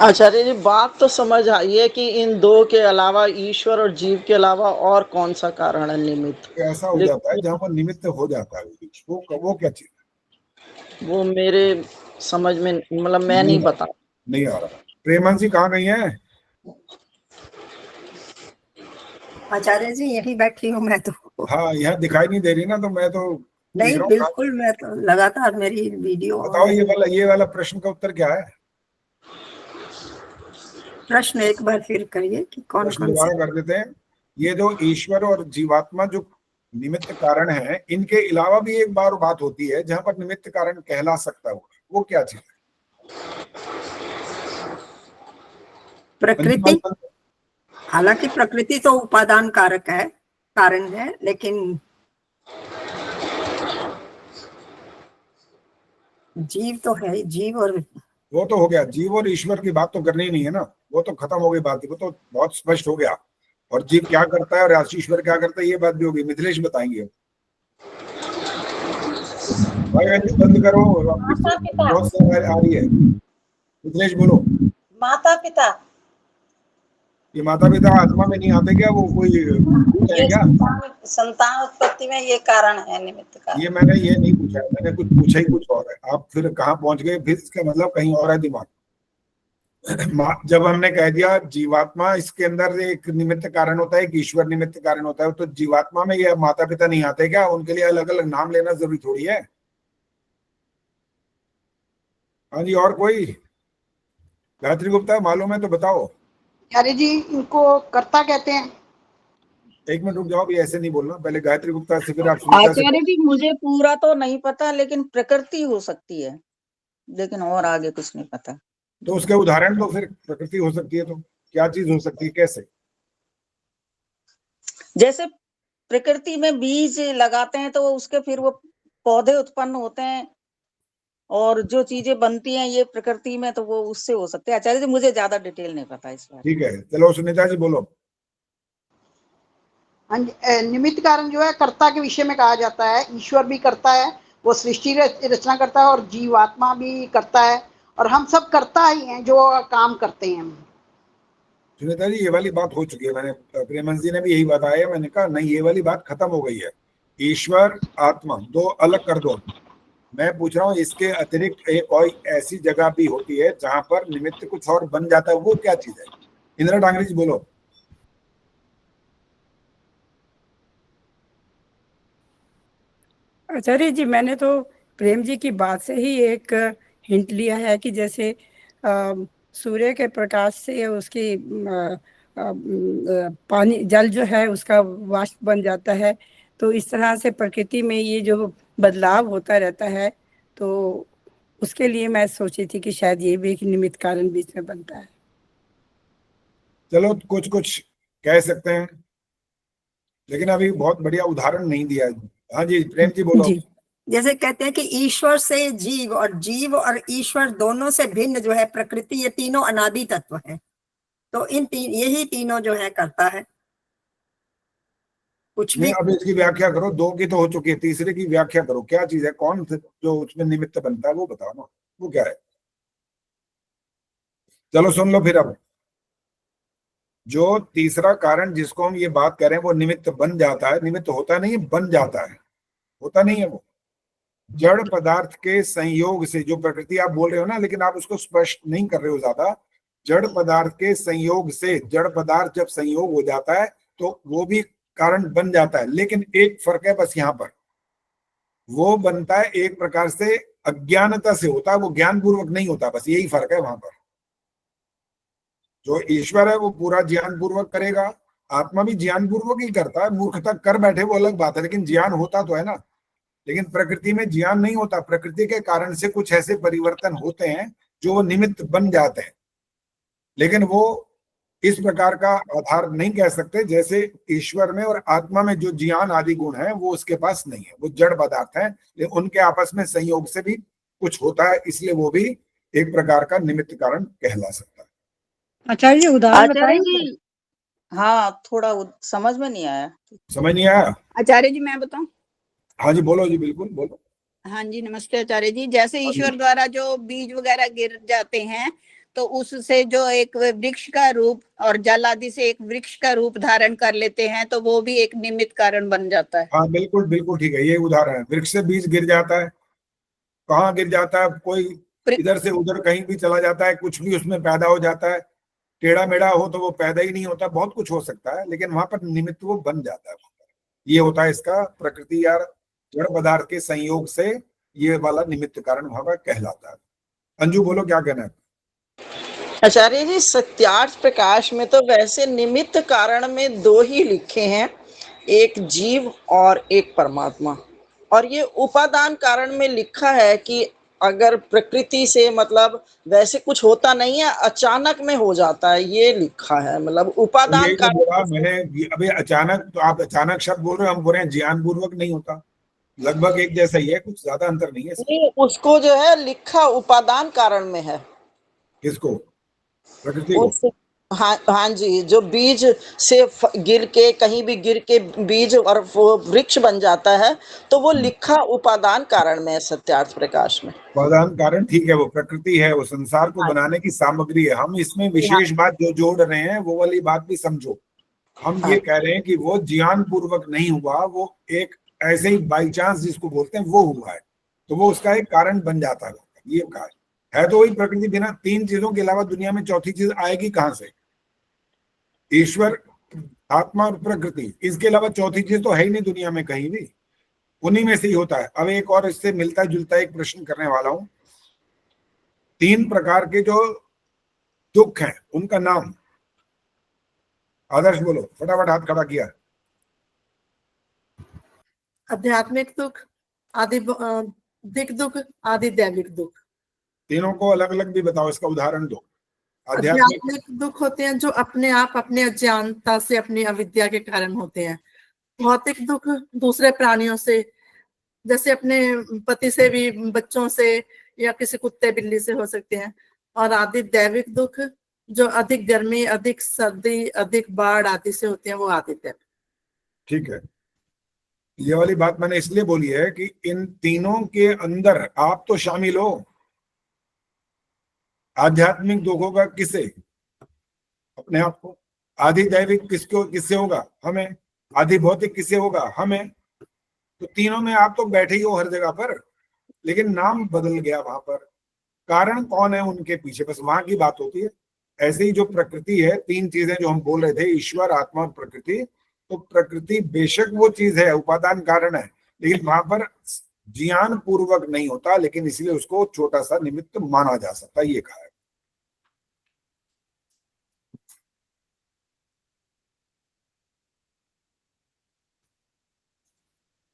आचार्य जी, बात तो समझ आई है कि इन दो के अलावा, ईश्वर और जीव के अलावा और कौन सा कारण है निमित्त? ऐसा हो जाता है जहाँ पर निमित्त हो जाता है, वो क्या चीज? वो मेरे समझ में मतलब मैं नहीं बता नहीं आ रहा। प्रेमन जी कहाँ गई हैं? आचार्य जी यही बैठी हूँ मैं तो। हाँ, यहाँ दिखाई नहीं दे रही ना, तो मैं तो नहीं देख रहा हूँ। बिल्कुल, मैं तो लगातार मेरी वीडियो। बताओ ये वाला प्रश्न का उत्तर क्या है? प्रश्न एक बार फिर करिए कि कौन प्रश्न कौन दोबारा से। कर देते हैं। ये जो ईश्वर और जीवात्मा जो निमित्त कारण है, इनके अलावा भी एक बार बात होती है जहां पर निमित्त कारण कहला सकता है, वो क्या चीज है? प्रकृति। हालांकि प्रकृति तो उपादान कारक है, कारण है, लेकिन जीव तो है, जीव और वो तो हो गया, जीव और ईश्वर की बात तो करनी ही नहीं है ना, वो तो खत्म हो गई बात, वो तो बहुत स्पष्ट हो गया। और जीव क्या करता है और ईश्वर क्या करता है, ये बात भी होगी। मिथिलेश बताएंगे। भाई बंद करो, बहुत सी आ रही है। मिथिलेश बोलो। माता पिता, ये माता पिता आत्मा में नहीं आते क्या? वो कोई है क्या? संतान उत्पत्ति में ये कारण है, निमित्त कारण। ये मैंने ये नहीं पूछा, मैंने कुछ पूछा ही कुछ और है। आप फिर कहाँ पहुंच गए? फिर इसका मतलब कहीं और है दिमाग। जब हमने कह दिया जीवात्मा, इसके अंदर एक निमित्त कारण होता है, एक ईश्वर निमित्त कारण होता है, तो जीवात्मा में ये माता पिता नहीं आते क्या? उनके लिए अलग अलग नाम लेना जरूरी थोड़ी है। हाँ जी, और कोई? गायत्री गुप्ता मालूम है तो बताओ। अरे जी, इनको कर्ता कहते हैं। एक मिनट रुक जाओ, भी ऐसे नहीं बोलना, पहले गायत्री गुप्ता से, फिर आप सुनीता से। आचार्य जी मुझे पूरा तो नहीं पता, लेकिन प्रकृति हो सकती है, लेकिन और आगे कुछ नहीं पता। तो उसके उदाहरण तो फिर प्रकृति हो सकती है, तो क्या चीज हो सकती है, कैसे? जैसे प्रकृति में बीज लगाते हैं तो उसके फिर वो पौधे उत्पन्न होते हैं, और जो चीजें बनती हैं ये प्रकृति में, तो वो उससे हो सकते हैं। आचार्य जी मुझे ज्यादा डिटेल नहीं पता इस बारे। ठीक है, चलो सुनीता जी बोलो। निमित्त कारण जो है कर्ता के विषय में कहा जाता है। ईश्वर भी करता है, वो सृष्टि रचना करता है, और जीवात्मा भी करता है, और हम सब कर्ता ही हैं जो काम करते हैं। सुनीता जी ये वाली बात हो चुकी है, मैंने प्रेमन जी ने भी यही बताया। मैंने कहा नहीं, ये वाली बात खत्म हो गई है। ईश्वर आत्मा दो अलग कर दो। मैं पूछ रहा हूँ इसके अतिरिक्त एक कोई ऐसी जगह भी होती है जहां पर निमित्त कुछ और बन जाता है, वो क्या चीज है? इंदिरा डांगरी जी बोलो। आचार्य जी मैंने तो प्रेम जी की बात से ही एक हिंट लिया है कि जैसे सूर्य के प्रकाश से उसकी पानी जल जो है उसका वाष्प बन जाता है, तो इस तरह से प्रकृति में ये जो बदलाव होता रहता है, तो उसके लिए मैं सोची थी कि शायद ये भी एक निमित्त कारण बीच में बनता है। चलो कुछ कुछ कह सकते हैं, लेकिन अभी बहुत बढ़िया उदाहरण नहीं दिया। हाँ जी प्रेम जी बोलो। जी, जैसे कहते हैं कि ईश्वर से जीव और ईश्वर दोनों से भिन्न जो है प्रकृति, ये तीनों अनादि तत्व है। तो यही तीनों जो है करता है कुछ भी। अब इसकी व्याख्या करो, दो की तो हो चुकी है, तीसरे की व्याख्या करो। क्या चीज है, कौन जो उसमें निमित्त बनता है, वो बताओ ना, वो क्या है? चलो सुन लो फिर। अब जो तीसरा कारण जिसको हम ये बात करें, वो निमित्त बन जाता है। निमित्त होता नहीं है, बन जाता है, होता नहीं है। वो जड़ पदार्थ के संयोग से, जो प्रकृति आप बोल रहे हो ना, लेकिन आप उसको स्पष्ट नहीं कर रहे हो ज्यादा। जड़ पदार्थ के संयोग से, जड़ पदार्थ जब संयोग हो जाता है तो वो भी कारण बन जाता है। लेकिन एक फर्क है बस यहाँ पर, वो बनता है एक प्रकार से अज्ञानता से होता है, वो ज्ञान पूर्वक नहीं होता, बस यही फर्क है वहां पर। जो ईश्वर है वो पूरा ज्ञान पूर्वक करेगा, आत्मा भी ज्ञान पूर्वक ही करता है। मूर्खता कर बैठे वो अलग बात है, लेकिन ज्ञान होता तो है ना। लेकिन प्रकृति में ज्ञान नहीं होता, प्रकृति के कारण से कुछ ऐसे परिवर्तन होते हैं जो वो निमित्त बन जाते हैं, लेकिन वो इस प्रकार का आधार नहीं कह सकते जैसे ईश्वर में और आत्मा में जो ज्ञान आदि गुण है वो उसके पास नहीं है। वो जड़ पदार्थ है, लेकिन उनके आपस में संयोग से भी कुछ होता है, इसलिए वो भी एक प्रकार का निमित्त कारण कहला सकता है। आचार्य जी उदाहरण आचार्य बताएंगे? जी हाँ, थोड़ा समझ में नहीं आया। समझ नहीं आया? आचार्य जी मैं बताऊं? हाँ जी बोलो जी, बिल्कुल बोलो। हाँ जी नमस्ते आचार्य जी। जैसे ईश्वर द्वारा जो बीज वगैरह गिर जाते हैं तो उससे जो एक वृक्ष का रूप और जल आदि से एक वृक्ष का रूप धारण कर लेते हैं, तो वो भी एक निमित्त कारण बन जाता है। हाँ बिल्कुल बिल्कुल ठीक है, ये उदाहरण है। वृक्ष से बीज गिर जाता है, कहाँ गिर जाता है? कोई इधर से उधर कहीं भी चला जाता है, कुछ भी उसमें पैदा हो जाता है, टेढ़ा मेढ़ा हो तो वो पैदा ही नहीं होता, बहुत कुछ हो सकता है, लेकिन वहां पर निमित्त वो बन जाता है। ये होता है इसका प्रकृति या जड़ पदार्थ के संयोग से ये वाला निमित्त कारण वहां पर कहलाता है। अंजू बोलो क्या कहना है? आचार्य जी, सत्यार्थ प्रकाश में तो वैसे निमित्त कारण में दो ही लिखे हैं, एक जीव और एक परमात्मा, और ये उपादान कारण में लिखा है कि अगर प्रकृति से मतलब वैसे कुछ होता नहीं है, अचानक में हो जाता है, ये लिखा है। मतलब उपादान यही तो कारण बोला मैंने अभी, अचानक, तो आप अचानक शब्द बोल रहे हो, हम बोल रहे हैं ज्ञान पूर्वक नहीं होता, लगभग एक जैसा ही है, कुछ ज्यादा अंतर नहीं है इसमें। नहीं, उसको जो है लिखा उपादान कारण में है। किसको? प्रकृति को? हाँ जी, जो बीज से गिर के कहीं भी गिर के बीज और वो वृक्ष बन जाता है, तो वो लिखा उपादान कारण में है सत्यार्थ प्रकाश में। उपादान कारण ठीक है, वो प्रकृति है, वो संसार को बनाने की सामग्री है। हम इसमें विशेष बात जो जोड़ रहे हैं वो वाली बात भी समझो। हम ये कह रहे हैं कि वो ज्ञान पूर्वक नहीं हुआ, वो एक ऐसे ही बाई चांस जिसको बोलते हैं वो हुआ है, तो वो उसका एक कारण बन जाता है। ये कहा है तो वही प्रकृति, बिना तीन चीजों के अलावा दुनिया में चौथी चीज आएगी कहां से? ईश्वर, आत्मा और प्रकृति, इसके अलावा चौथी चीज तो है ही नहीं दुनिया में कहीं भी, उन्हीं में से ही होता है। अब एक और इससे मिलता जुलता एक प्रश्न करने वाला हूं। तीन प्रकार के जो दुख हैं उनका नाम आदर्श बोलो, फटाफट हाथ खड़ा किया। आध्यात्मिक दुख, आदि दिक दुख, आदि दैविक दुख। तीनों को अलग अलग भी बताओ, इसका उदाहरण दो। आध्यात्मिक दुख होते हैं जो अपने आप अपने अज्ञानता से, अपनी अविद्या के कारण होते हैं। भौतिक दुख दूसरे प्राणियों से, जैसे अपने पति से भी, बच्चों से, या किसी कुत्ते बिल्ली से हो सकते हैं। और आदि दैविक दुख जो अधिक गर्मी, अधिक सर्दी, अधिक बाढ़ आदि से होते हैं, वो आदि दैविक। ठीक है, ये वाली बात मैंने इसलिए बोली है कि इन तीनों के अंदर आप तो शामिल हो। आध्यात्मिक दुखों का किसे? अपने आप को। आदि दैविक किसको, किससे होगा? हमें। आदि भौतिक किससे होगा? हमें। तो तीनों में आप तो बैठे ही हो हर जगह पर, लेकिन नाम बदल गया वहां पर। कारण कौन है उनके पीछे, बस वहां की बात होती है। ऐसे ही जो प्रकृति है, तीन चीजें जो हम बोल रहे थे, ईश्वर, आत्मा और प्रकृति, तो प्रकृति बेशक वो चीज है, उपादान कारण है, लेकिन वहां पर ज्ञान पूर्वक नहीं होता, लेकिन इसलिए उसको छोटा सा निमित्त माना जा सकता है, ये कहा है।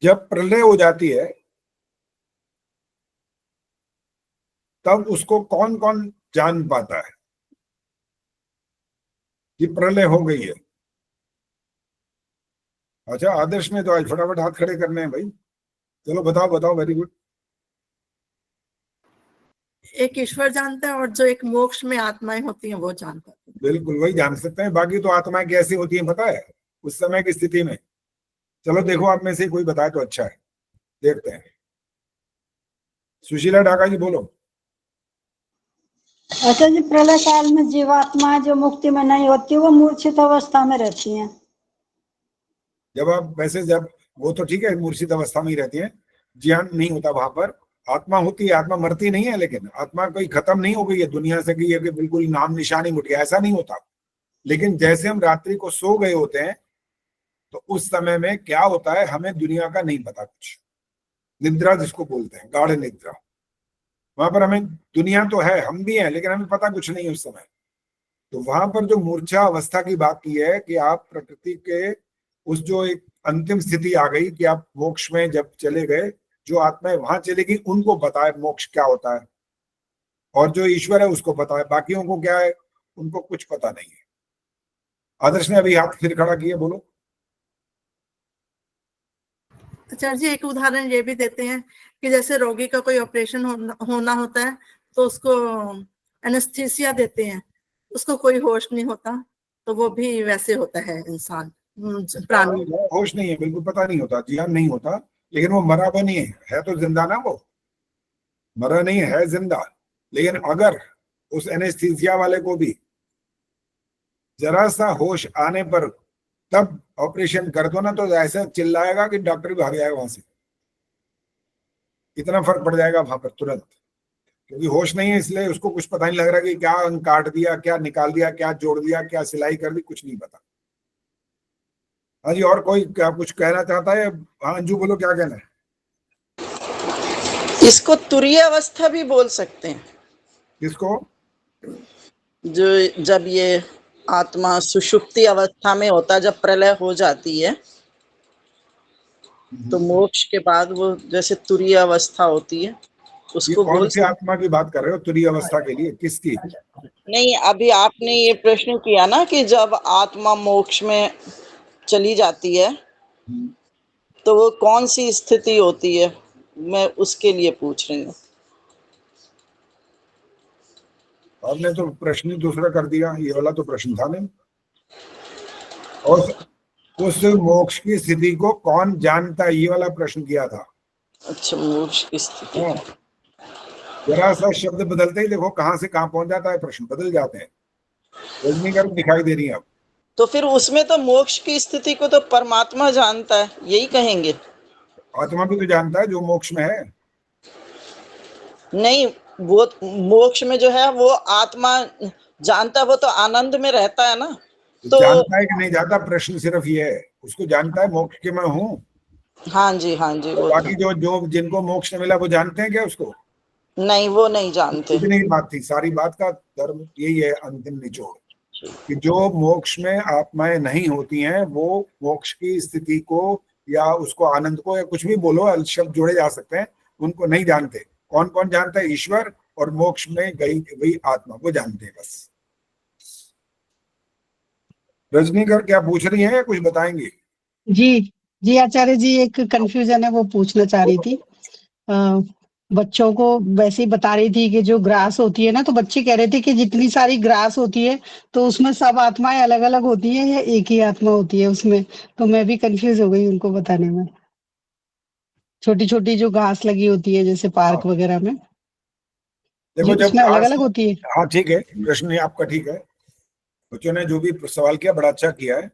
जब प्रलय हो जाती है तब उसको कौन कौन जान पाता है कि प्रलय हो गई है? अच्छा, आदर्श में तो आज फटाफट हाथ खड़े करने हैं भाई, चलो बताओ बताओ, वेरी गुड। एक ईश्वर जानता है, और जो एक मोक्ष में आत्माएं होती हैं वो जान पाती हैं। बिल्कुल वही जान सकते हैं, बाकी तो आत्माएं कैसी होती है पता है उस समय की स्थिति में। चलो देखो, आप में से कोई बताए तो अच्छा है, देखते हैं। सुशीला ढाका जी बोलो। अच्छा जी, प्रलय काल में जीवात्मा जो मुक्ति में नहीं होती, वो मूर्छित अवस्था में रहती हैं। जब आप वैसे, जब वो तो ठीक है, मूर्छित अवस्था में ही रहती है, ज्ञान नहीं होता वहां पर। आत्मा होती है, आत्मा मरती नहीं है, लेकिन आत्मा कोई खत्म नहीं हो गई है दुनिया से कि बिल्कुल नाम निशानी मिट गया, ऐसा नहीं होता। लेकिन जैसे हम रात्रि को सो गए होते हैं, तो उस समय में क्या होता है हमें दुनिया का नहीं पता कुछ। निद्रा जिसको बोलते हैं, गाढ़ निद्रा, वहां पर हमें दुनिया तो है, हम भी हैं, लेकिन हमें पता कुछ नहीं है उस समय। तो वहां पर जो मूर्छा अवस्था की बात की है कि आप प्रकृति के उस जो एक अंतिम स्थिति आ गई कि आप मोक्ष में जब चले गए, जो आत्माएं वहां चली गई उनको पता है मोक्ष क्या होता है, और जो ईश्वर है उसको पता है, बाकियों को क्या है उनको कुछ पता नहीं है। आदर्श ने अभी हाथ फिर खड़ा किया, बोलो। आचार्य जी, एक उदाहरण ये भी देते हैं कि जैसे रोगी का कोई ऑपरेशन होना होता है, तो उसको एनेस्थीसिया देते हैं, उसको कोई होश नहीं होता, तो वो भी वैसे होता है इंसान, प्राणी। होश नहीं है, बिल्कुल पता नहीं होता, ज्ञान नहीं होता, लेकिन वो मरा भी नहीं है तो जिंदा ना, वो मरा नहीं है, जिंदा। लेकिन अगर उस एनेस्थीसिया वाले को भी जरा सा होश आने पर तब ऑपरेशन कर दो ना, तो ऐसा चिल्लाएगा कि डॉक्टर भी भाग जाएगा वहां से, इतना फर्क पड़ जाएगा वहां पर तुरंत, क्योंकि होश नहीं है इसलिए उसको कुछ पता नहीं लग रहा कि क्या अंक काट दिया, क्या निकाल दिया, क्या जोड़ दिया, क्या सिलाई कर दी, कुछ नहीं पता। हाँ जी, और कोई क्या कुछ कहना चाहता है? हाँ अंजू बोलो, क्या कहना है? इसको तुरीय अवस्था भी बोल सकते हैं। किसको? जो जब ये आत्मा सुषुप्ति अवस्था में होता, जब प्रलय हो जाती है तो मोक्ष के बाद वो जैसे तुरीय अवस्था होती है, ये उसको कौन बोल सी आत्मा की बात कर रहे हो तुरीय अवस्था के लिए? किसकी? नहीं, अभी आपने ये प्रश्न किया ना कि जब आत्मा मोक्ष में चली जाती है तो वो कौन सी स्थिति होती है, मैं उसके लिए पूछ रही हूँ। आपने तो प्रश्न ही दूसरा कर दिया, ये वाला तो प्रश्न था नहीं। और उस मोक्ष की स्थिति को कौन जानता है, ये वाला प्रश्न किया था। अच्छा, मोक्ष की स्थिति। जरा सा शब्द बदलते ही देखो कहां से कहां पहुंच जाता है, प्रश्न बदल जाते हैं। रजनीकांत दिखाई दे रही है अब। तो फिर उसमें तो मोक्ष की स्थिति को तो परमात्मा जानता है, यही कहेंगे? आत्मा भी तो जानता है जो मोक्ष में है। नहीं, वो मोक्ष में जो है वो आत्मा जानता, वो तो आनंद में रहता है ना। तो जानता है कि नहीं जानता, प्रश्न सिर्फ ये है। उसको जानता है मोक्ष के मैं हूँ। हाँ जी, हाँ जी। तो वो बाकी जो जो जिनको मोक्ष नहीं मिला वो जानते हैं क्या उसको? नहीं, वो नहीं जानते। इतनी ही बात थी, सारी बात का धर्म यही है, अंतिम निचोड़, कि जो मोक्ष में आत्माएं नहीं होती हैं वो मोक्ष की स्थिति को या उसको आनंद को या कुछ भी बोलो, शब्द जोड़े जा सकते हैं, उनको नहीं जानते। कौन कौन जानता है? ईश्वर और मोक्ष में गई वही आत्मा, वो जानते हैं बस। रजनीकर क्या पूछ रही हैं, कुछ बताएंगे? जी आचार्य जी, एक कंफ्यूजन है वो पूछना चाह रही थी। बच्चों को वैसे ही बता रही थी कि जो ग्रास होती है ना, तो बच्चे कह रहे थे कि जितनी सारी ग्रास होती है तो उसमें सब आत्माएं अलग अलग होती है या एक ही आत्मा होती है उसमें? तो मैं भी कंफ्यूज हो गई उनको बताने में। छोटी छोटी जो घास लगी होती है जैसे पार्क वगैरह में, देखो जब उसमें अलग अलग होती है। हाँ ठीक है, प्रश्न आपका ठीक है। बच्चों ने जो भी सवाल किया बड़ा अच्छा किया है।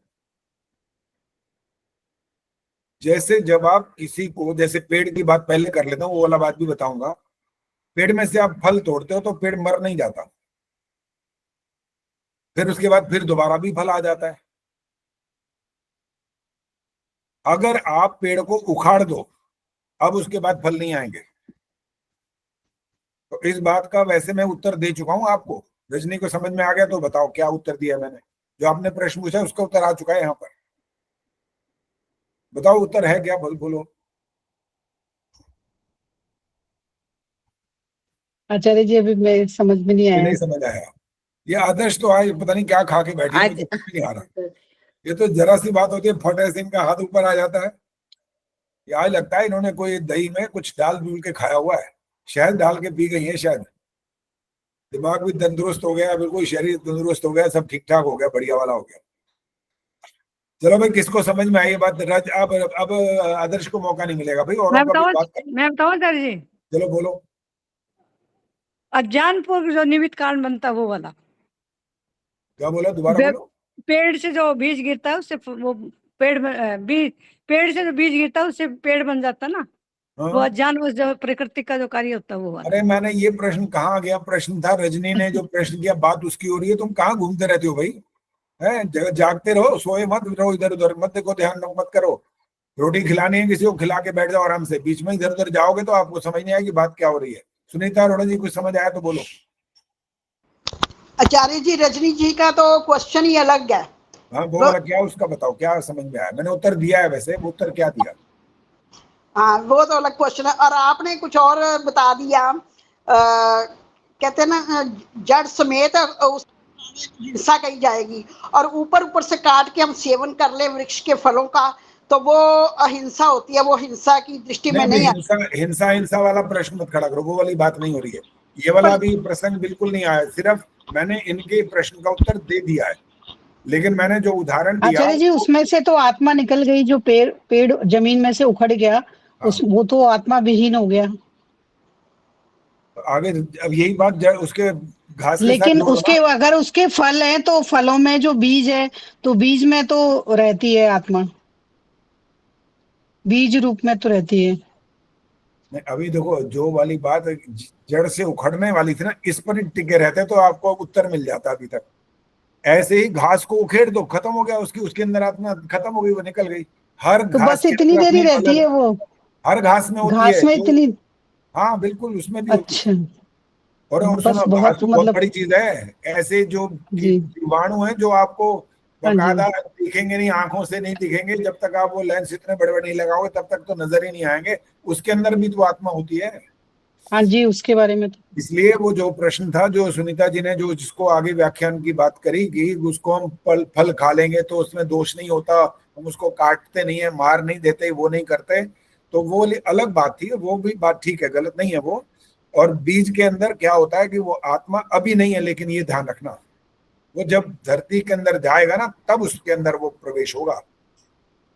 जैसे जब आप किसी को, जैसे पेड़ की बात पहले कर लेता हूँ, वो वाला बात भी बताऊंगा। पेड़ में से आप फल तोड़ते हो तो पेड़ मर नहीं जाता, फिर उसके बाद फिर दोबारा भी फल आ जाता है। अगर आप पेड़ को उखाड़ दो, अब उसके बाद फल नहीं आएंगे। तो इस बात का वैसे मैं उत्तर दे चुका हूं आपको। रजनी को समझ में आ गया तो बताओ क्या उत्तर दिया मैंने? जो आपने प्रश्न पूछा उसका उत्तर आ चुका है यहाँ पर। बताओ उत्तर है क्या? बोलो। आचार्य जी अभी मैं समझ में नहीं आया। नहीं समझ आया? ये आदर्श तो आज पता नहीं क्या खा के बैठी है, मुझे कुछ नहीं आ रहा। ये तो जरा सी बात होती है, फटे से इनका हाथ ऊपर आ जाता है। ये आज लगता है इन्होंने कोई दही में कुछ डाल डूल के खाया हुआ है, शहद डाल के पी गई है शायद। दिमाग भी तंदुरुस्त हो गया, बिल्कुल शरीर तंदुरुस्त हो गया, सब ठीक ठाक हो गया, बढ़िया वाला हो गया। चलो भाई, किसको समझ में आई ये बात? अब आदर्श को मौका नहीं मिलेगा भाई और मैं बताऊं आचार्य जी? चलो बोलो। अज्ञान पूर्वक जो निमित्त कारण बनता है वो वाला। क्या बोला? दोबारा बोलो। पेड़ से जो बीज गिरता है उससे वो पेड़ बीज, पेड़ से जो बीज गिरता है उससे पेड़ बन जाता है ना। वो अज्ञान वो जो प्रकृति का जो कार्य होता है वो वाला। अरे मैंने ये प्रश्न कहाँ गया? प्रश्न था रजनी ने जो प्रश्न किया, बात उसकी हो रही है। तुम कहाँ घूमते रहते हो भाई? है जागते रहो, सोए मत रहो, इधर उधर मत देखो, ध्यान मत करो। रोटी खिलानी है किसी को, खिला के बैठ जाओ आराम से। बीच में इधर उधर जाओगे तो आपको समझ नहीं आएगी बात क्या हो रही है। सुनीता अरोड़ा जी, कुछ समझ आया तो बोलो। आचार्य जी, रजनी जी का तो क्वेश्चन ही अलग है। हाँ वो वाला क्या उसका बताओ, क्या समझ में आया? मैंने उत्तर दिया है, वैसे वो उत्तर क्या दिया? हाँ वो तो अलग क्वेश्चन है, और आपने कुछ और बता दिया। कहते हैं ना, जड़ समेत उस हिंसा कही जाएगी, और ऊपर ऊपर से काट के हम सेवन कर ले वृक्ष के फलों का, तो वो अहिंसा होती है। वो हिंसा की दृष्टि में नहीं आती। हिंसा वाला प्रश्न मत खड़ा करो, वो वाली बात नहीं हो रही है। ये वाला अभी प्रसंग बिल्कुल नहीं आया। सिर्फ मैंने इनके प्रश्न का उत्तर दे दिया है, लेकिन मैंने जो उदाहरण दिया। आचार्य जी, उसमें से तो आत्मा निकल गई, जो पेड़ जमीन में से उखड़ गया। वो तो आत्मा विहीन हो गया। आगे अब यही बात उसके घास के लेकिन साथ उसके अगर उसके फल हैं तो फलों में जो बीज है तो बीज में तो रहती है आत्मा, बीज रूप में तो रहती है। नहीं, अभी देखो जो वाली बात जड़ से उखड़ने वाली थी ना, इस पर ही टिके रहते तो आपको उत्तर मिल जाता अभी तक। ऐसे ही घास को उखेड़ दो, खत्म हो गया, उसके अंदर आत्मा खत्म हो गई, वो निकल गई। हर तो घास बस के इतनी अंदर देर ही अपनी रहती है वो, हर घास में होती घास है में इतनी? हाँ बिल्कुल, उसमें भी होती है। अच्छा, और बस सुनो, घास बहुत तो बहुत मतलब। बड़ी चीज है। ऐसे जो जी। जीवाणु है जो आपको हाँ जी। बकायदा दिखेंगे नहीं, आंखों से नहीं दिखेंगे, जब तक आप वो लेंस इतने बड़े बड़े नहीं लगाओगे तब तक तो नजर ही नहीं आएंगे। उसके अंदर भी तो आत्मा होती है। हाँ जी, उसके बारे में तो। इसलिए वो जो प्रश्न था जो सुनीता जी ने जो जिसको आगे व्याख्यान की बात करी कि उसको हम फल खा लेंगे तो उसमें दोष नहीं होता, हम उसको काटते नहीं है, मार नहीं देते, वो नहीं करते, तो वो अलग बात थी। वो भी बात ठीक है, गलत नहीं है वो। और बीज के अंदर क्या होता है कि वो आत्मा अभी नहीं है, लेकिन ये ध्यान रखना, वो जब धरती के अंदर जाएगा ना तब उसके अंदर वो प्रवेश होगा।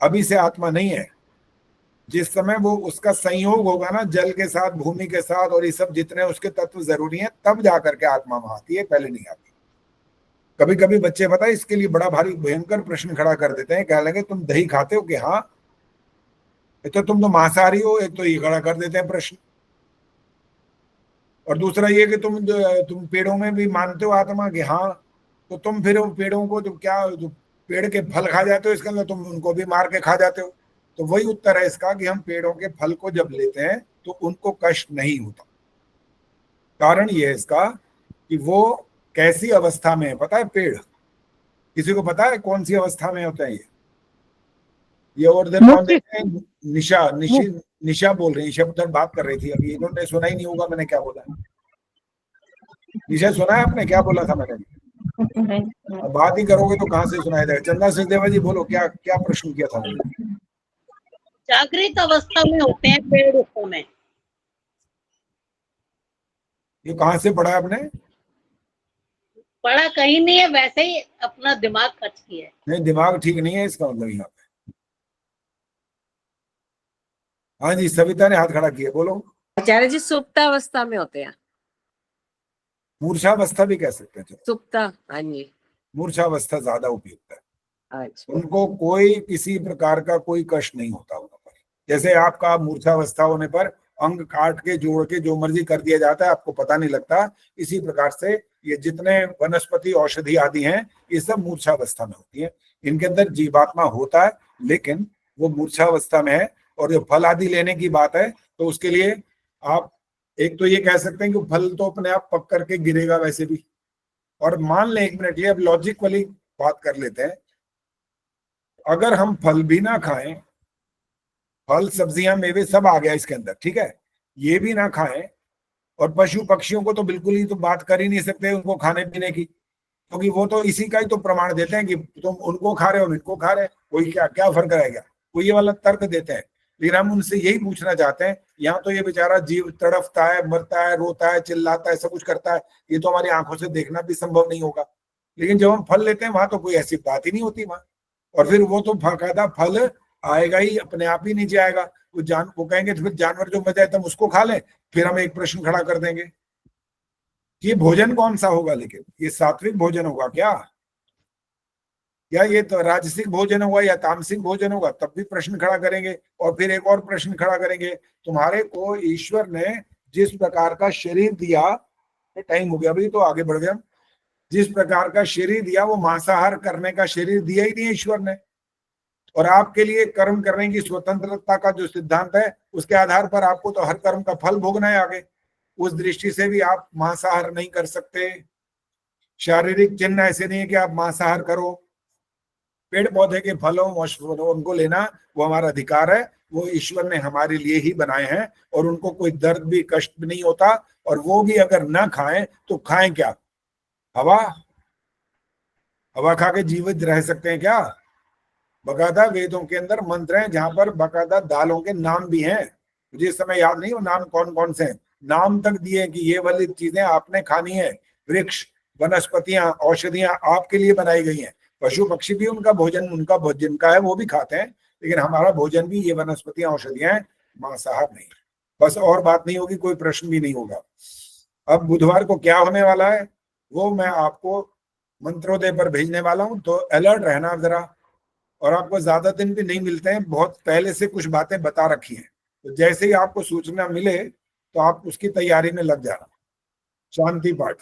अभी से आत्मा नहीं है। जिस समय वो उसका संयोग होगा ना जल के साथ, भूमि के साथ, और ये सब जितने उसके तत्व जरूरी हैं, तब जाकर के आत्मा वहां आती है, पहले नहीं आती। कभी कभी बच्चे पता है इसके लिए बड़ा भारी भयंकर प्रश्न खड़ा कर देते हैं, कहने लगे तुम दही खाते हो कि हाँ, तो तुम तो मांसाहारी हो। एक तो ये खड़ा कर देते हैं प्रश्न, और दूसरा ये कि तुम पेड़ों में भी मानते हो आत्मा कि हाँ, तो तुम फिर पेड़ों को जो पेड़ के फल खा जाते हो, इसके अंदर तुम उनको भी मार के खा जाते हो। तो वही उत्तर है इसका कि हम पेड़ों के फल को जब लेते हैं तो उनको कष्ट नहीं होता। कारण ये है इसका कि वो कैसी अवस्था में है पता है पेड़? किसी को पता है कौन सी अवस्था में होता है ये और देर कौन देखते हैं? निशा बोल रही है, निशा उधर बात कर रही थी अभी, इन्होंने सुना ही नहीं होगा मैंने क्या बोला। निशा सुना है आपने क्या बोला था मैंने? अब बात ही करोगे तो कहाँ से सुनाया जाएगा। चंदा सचदेवा जी बोलो, क्या क्या प्रश्न किया था मैंने? जागृत अवस्था में होते हैं पेड़ उस समय। ये कहाँ से पढ़ा आपने? पढ़ा कहीं नहीं है, वैसे ही अपना दिमाग खर्च किया है। नहीं, दिमाग ठीक नहीं है इसका मतलब यहाँ पे। हाँ जी, सविता ने हाथ खड़ा किया, बोलो। आचार्य जी सुप्तावस्था में होते हैं। मूर्छावस्था भी कह सकते हैं। सुप्ता, हाँ जी, मूर्छावस्था ज्यादा उपयुक्त है। अच्छा। उनको कोई किसी प्रकार का कोई कष्ट नहीं होता उन पर। जैसे आपका मूर्छावस्था होने पर अंग काट के जोड़ के जो मर्जी कर दिया जाता है, आपको पता नहीं लगता। इसी प्रकार से ये जितने वनस्पति औषधि आदि हैं, ये सब मूर्छावस्था में होती है। इनके अंदर जीवात्मा होता है, लेकिन वो मूर्छावस्था में है। और जो फल आदि लेने की बात है, तो उसके लिए आप एक तो ये कह सकते हैं कि फल तो अपने आप पक करके गिरेगा वैसे भी। और मान लें, एक मिनट, ये अब लॉजिक वाली बात कर लेते हैं। अगर हम फल भी ना खाएं, फल सब्जियां मेवे सब आ गया इसके अंदर, ठीक है, ये भी ना खाएं, और पशु पक्षियों को तो बिल्कुल ही तो बात कर ही नहीं सकते उनको खाने पीने की, क्योंकि वो तो इसी का ही तो प्रमाण देते हैं कि तुम उनको खा रहे हो, इनको खा रहे, कोई क्या क्या फर्क रहेगा, वो ये वाला तर्क देते हैं। लेकिन हम उनसे यही पूछना चाहते हैं, यहाँ तो ये बेचारा जीव तड़फता है, मरता है, रोता है, चिल्लाता है, सब कुछ करता है, ये तो हमारी आंखों से देखना भी संभव नहीं होगा। लेकिन जब हम फल लेते हैं वहां तो कोई ऐसी बात ही नहीं होती वहां। और फिर वो तो बाकायदा फल आएगा ही, अपने आप ही नीचे आएगा। वो कहेंगे तो फिर जानवर जो मजा है तुम उसको खा ले। फिर हम एक प्रश्न खड़ा कर देंगे कि भोजन कौन सा होगा? लेकिन ये सात्विक भोजन होगा क्या, या ये तो राजसिक भोजन होगा, या तामसिक भोजन होगा? तब भी प्रश्न खड़ा करेंगे। और फिर एक और प्रश्न खड़ा करेंगे, तुम्हारे को ईश्वर ने जिस प्रकार का शरीर दिया, टाइम हो गया अभी तो आगे बढ़ गया, जिस प्रकार का शरीर दिया वो मांसाहार करने का शरीर दिया ही नहीं ईश्वर ने। और आपके लिए कर्म करने की स्वतंत्रता का जो सिद्धांत है, उसके आधार पर आपको तो हर कर्म का फल भोगना है आगे। उस दृष्टि से भी आप मांसाहार नहीं कर सकते। शारीरिक चिन्ह ऐसे नहीं है कि आप मांसाहार करो। पेड़ पौधे के फलों उनको लेना वो हमारा अधिकार है, वो ईश्वर ने हमारे लिए ही बनाए हैं, और उनको कोई दर्द भी कष्ट भी नहीं होता। और वो भी अगर ना खाएं तो खाएं क्या? हवा? हवा खा के जीवित रह सकते हैं क्या? बकायदा वेदों के अंदर मंत्र हैं जहां पर बकायदा दालों के नाम भी हैं। मुझे इस समय याद नहीं वो नाम कौन कौन से हैं, नाम तक दिए कि ये वाली चीजें आपने खानी है। वृक्ष, वनस्पतियां, औषधियां आपके लिए बनाई गई हैं। पशु पक्षी भी उनका भोजन का है, वो भी खाते हैं, लेकिन हमारा भोजन भी ये वनस्पतियां, औषधियां हैं, मांसाहार नहीं। बस और बात नहीं होगी, कोई प्रश्न भी नहीं होगा। अब बुधवार को क्या होने वाला है वो मैं आपको मंत्रोदय पर भेजने वाला हूं, तो अलर्ट रहना जरा। और आपको ज्यादा दिन भी नहीं मिलते हैं, बहुत पहले से कुछ बातें बता रखी हैं। तो जैसे ही आपको सूचना मिले तो आप उसकी तैयारी में लग जाना। शांति पाठ।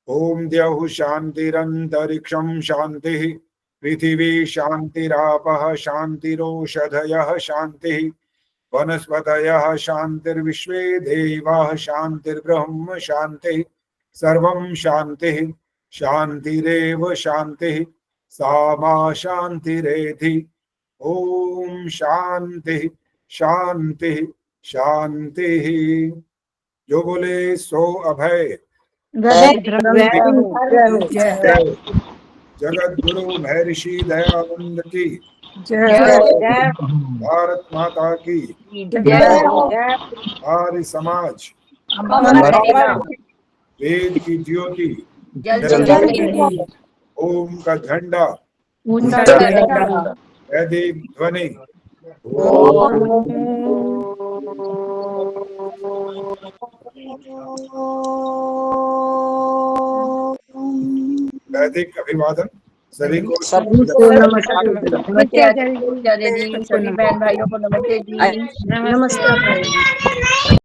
ओम द्यौः शांतिरंतरिक्षं शांति, पृथिवी शांतिरापः शांतिरोषधयः शांति, वनस्पतयः शांतिर्विश्वे देवाः शांतिर्ब्रह्म शांति, सर्वं शांति शांतिरेव शांति, सा मा शांतिरेधि। ओम शांति शांति शांति। जो बोले सो अभय। जगत गुरु महर्षि दयानंद की जय। भारत माता की आर्य समाज वेद की ज्योति ओम का झंडा वैदिक ध्वनि वैदिक अभिवादन सभी को। नमस्ते आचार्य जी, सभी बहन भाइयों को नमस्ते जी। नमस्ते।